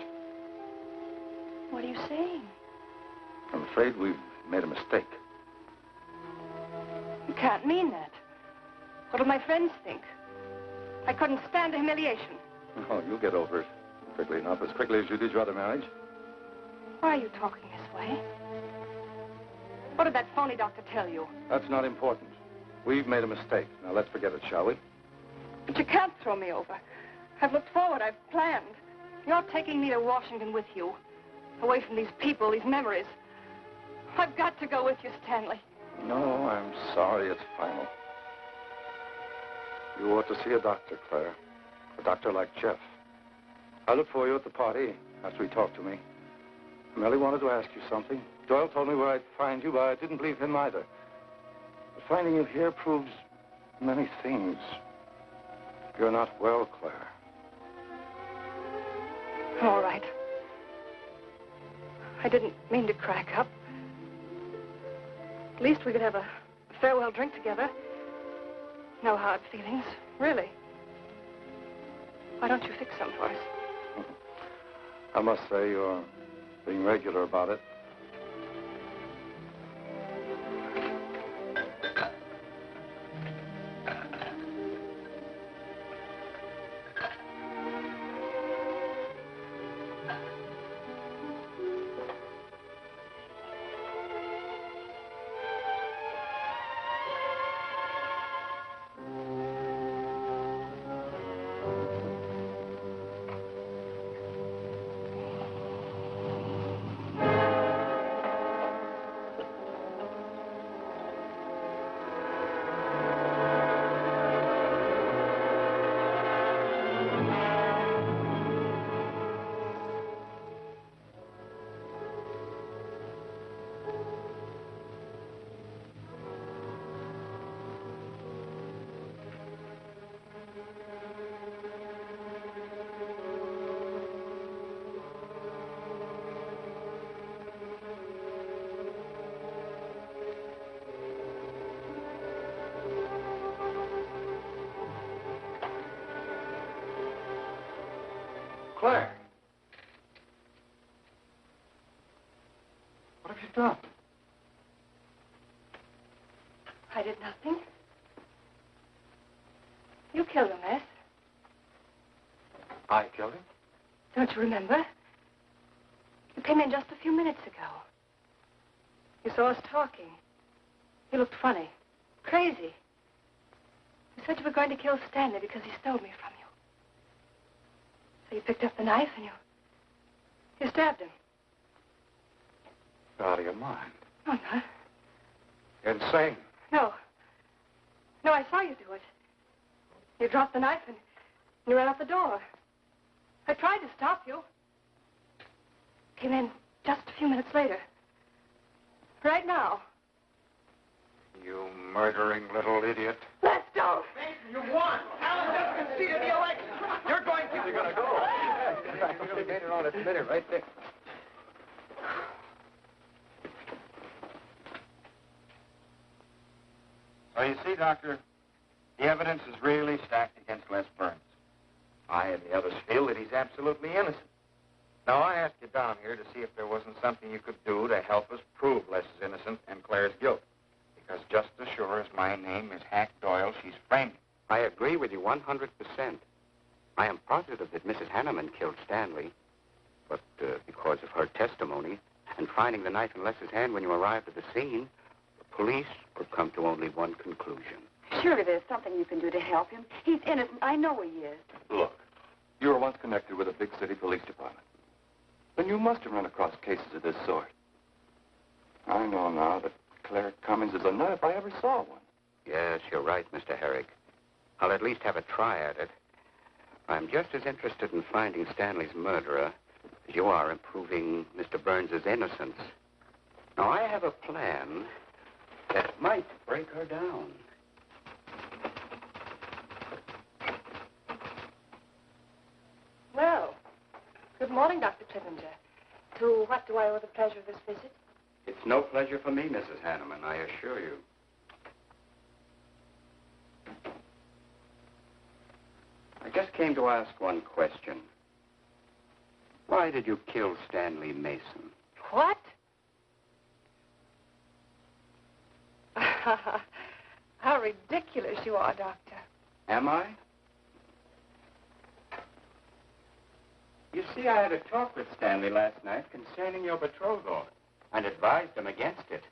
What are you saying? I'm afraid we've made a mistake. You can't mean that. What'll my friends think? I couldn't stand the humiliation. Oh, you'll get over it. Quickly, not as quickly as you did your other marriage. Why are you talking this way? What did that phony doctor tell you? That's not important. We've made a mistake. Now, let's forget it, shall we? But you can't throw me over. I've looked forward. I've planned. You're taking me to Washington with you. Away from these people, these memories. I've got to go with you, Stanley. No, I'm sorry. It's final. You ought to see a doctor, Claire. A doctor like Jeff. I looked for you at the party after he talked to me. I merely wanted to ask you something. Doyle told me where I'd find you, but I didn't believe him either. But finding you here proves many things. You're not well, Claire. All right. I didn't mean to crack up. At least we could have a farewell drink together. No hard feelings, really. Why don't you fix some for us? I must say you're being regular about it. Claire. What have you done? I did nothing. You killed him, Les. I killed him? Don't you remember? You came in just a few minutes ago. You saw us talking. You looked funny. Crazy. You said you were going to kill Stanley because he stole me from you. So you picked up the knife and you stabbed him. You're out of your mind. No, I'm not. You're insane. No. No, I saw you do it. You dropped the knife and you ran out the door. I tried to stop you. Came in just a few minutes later. Right now. You murdering little idiot. Let's go! You won! Alan just conceded the election! You're going to... You're going to go. You made it on a minute right there. So you see, Doctor, the evidence is really stacked against Les Burns. I and the others feel that he's absolutely innocent. Now, I asked you down here to see if there wasn't something you could do to help us prove Les is innocent and Claire's guilt. Because just as sure as my name is Hack Doyle, she's framed. I agree with you 100%. I am positive that Mrs. Hanneman killed Stanley. But because of her testimony and finding the knife in Les's hand when you arrived at the scene, the police could come to only one conclusion. Surely there's something you can do to help him. He's innocent. I know he is. Look, you were once connected with a big city police department. Then you must have run across cases of this sort. I know now that Claire Cummings is a nut if I ever saw one. Yes, you're right, Mr. Herrick. I'll at least have a try at it. I'm just as interested in finding Stanley's murderer as you are in proving Mr. Burns' innocence. Now, I have a plan that might break her down. Well, good morning, Dr. Clippinger. To what do I owe the pleasure of this visit? It's no pleasure for me, Mrs. Hanneman, I assure you. I just came to ask one question. Why did you kill Stanley Mason? What? How ridiculous you are, Doctor. Am I? You see, I had a talk with Stanley last night concerning your betrothal and advised him against it.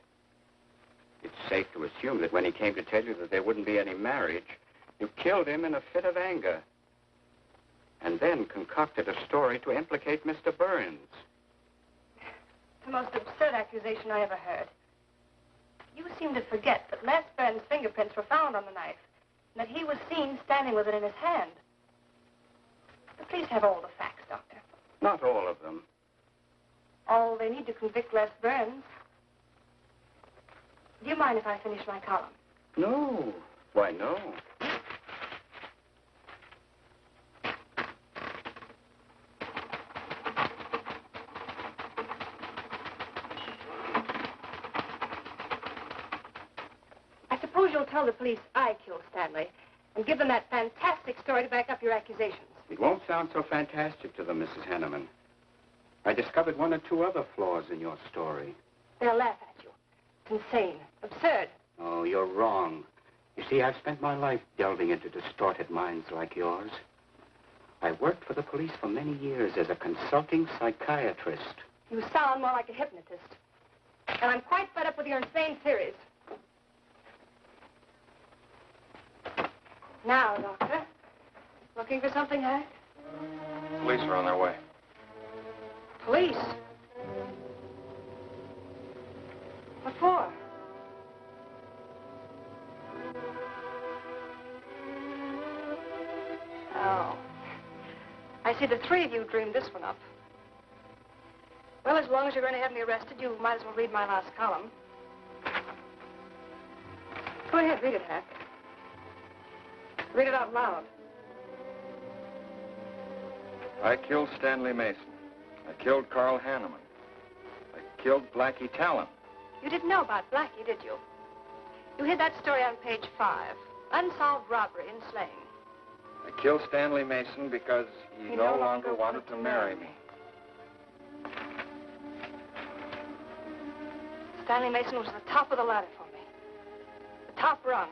It's safe to assume that when he came to tell you that there wouldn't be any marriage, you killed him in a fit of anger and then concocted a story to implicate Mr. Burns. The most absurd accusation I ever heard. You seem to forget that Les Burns' fingerprints were found on the knife and that he was seen standing with it in his hand. But please have all the facts, Doctor. Not all of them. All they need to convict Les Burns. Do you mind if I finish my column? No. Why, no. I suppose you'll tell the police I killed Stanley and give them that fantastic story to back up your accusations. It won't sound so fantastic to them, Mrs. Hanneman. I discovered one or two other flaws in your story. They'll laugh at you. It's insane. Absurd. Oh, you're wrong. You see, I've spent my life delving into distorted minds like yours. I worked for the police for many years as a consulting psychiatrist. You sound more like a hypnotist. And I'm quite fed up with your insane theories. Now, Doctor, looking for something, Hank? Police are on their way. Police? What for? Oh. I see the three of you dreamed this one up. Well, as long as you're going to have me arrested, you might as well read my last column. Go ahead, read it, Hack. Read it out loud. I killed Stanley Mason. I killed Carl Hanneman. I killed Blackie Talon. You didn't know about Blackie, did you? You heard that story on page 5. Unsolved robbery and slaying. I killed Stanley Mason because he no longer wanted to marry me. Stanley Mason was the top of the ladder for me. The top rung.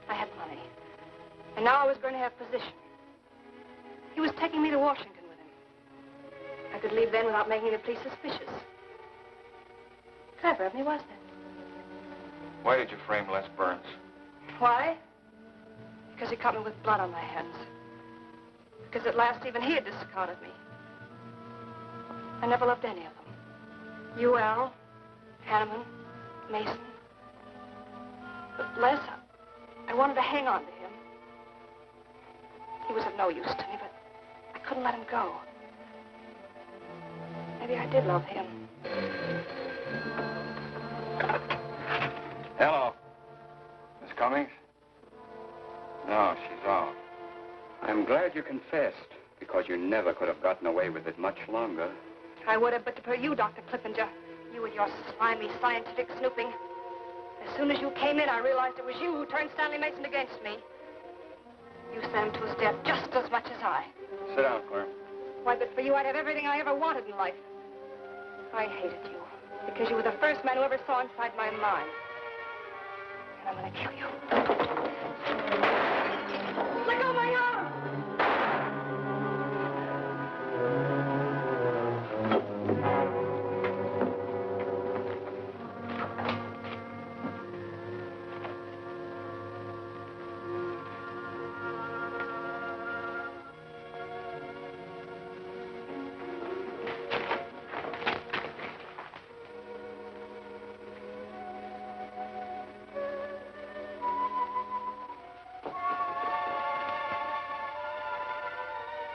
I had money. And now I was going to have position. He was taking me to Washington with him. I could leave then without making the police suspicious. Clever of me, wasn't it? Why did you frame Les Burns? Why? Because he caught me with blood on my hands. Because at last even he had discarded me. I never loved any of them. You, Al, Hanneman, Mason. But Les, I wanted to hang on to him. He was of no use to me, but I couldn't let him go. Maybe I did love him. Hello. Miss Cummings? No, she's off. I'm glad you confessed, because you never could have gotten away with it much longer. I would have, but for you, Dr. Clippinger. You with your slimy scientific snooping. As soon as you came in, I realized it was you who turned Stanley Mason against me. You sent him to his death just as much as I. Sit down, Claire. Why, but for you, I'd have everything I ever wanted in life. I hated you, because you were the first man who ever saw inside my mind. And I'm gonna kill you. Let go of my arm!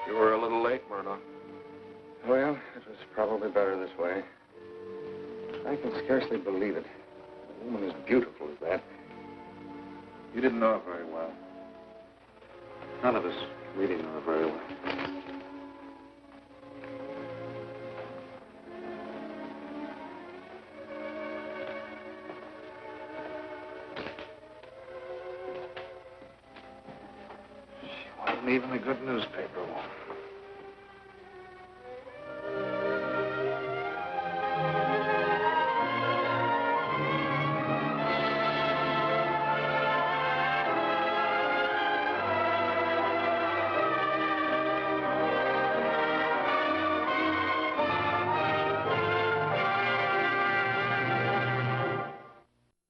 You were a little late, Bernhard. Well, it was probably better this way. I can scarcely believe it. A woman as beautiful as that. You didn't know her very well. None of us really know her very well. She wasn't even a good newspaper woman.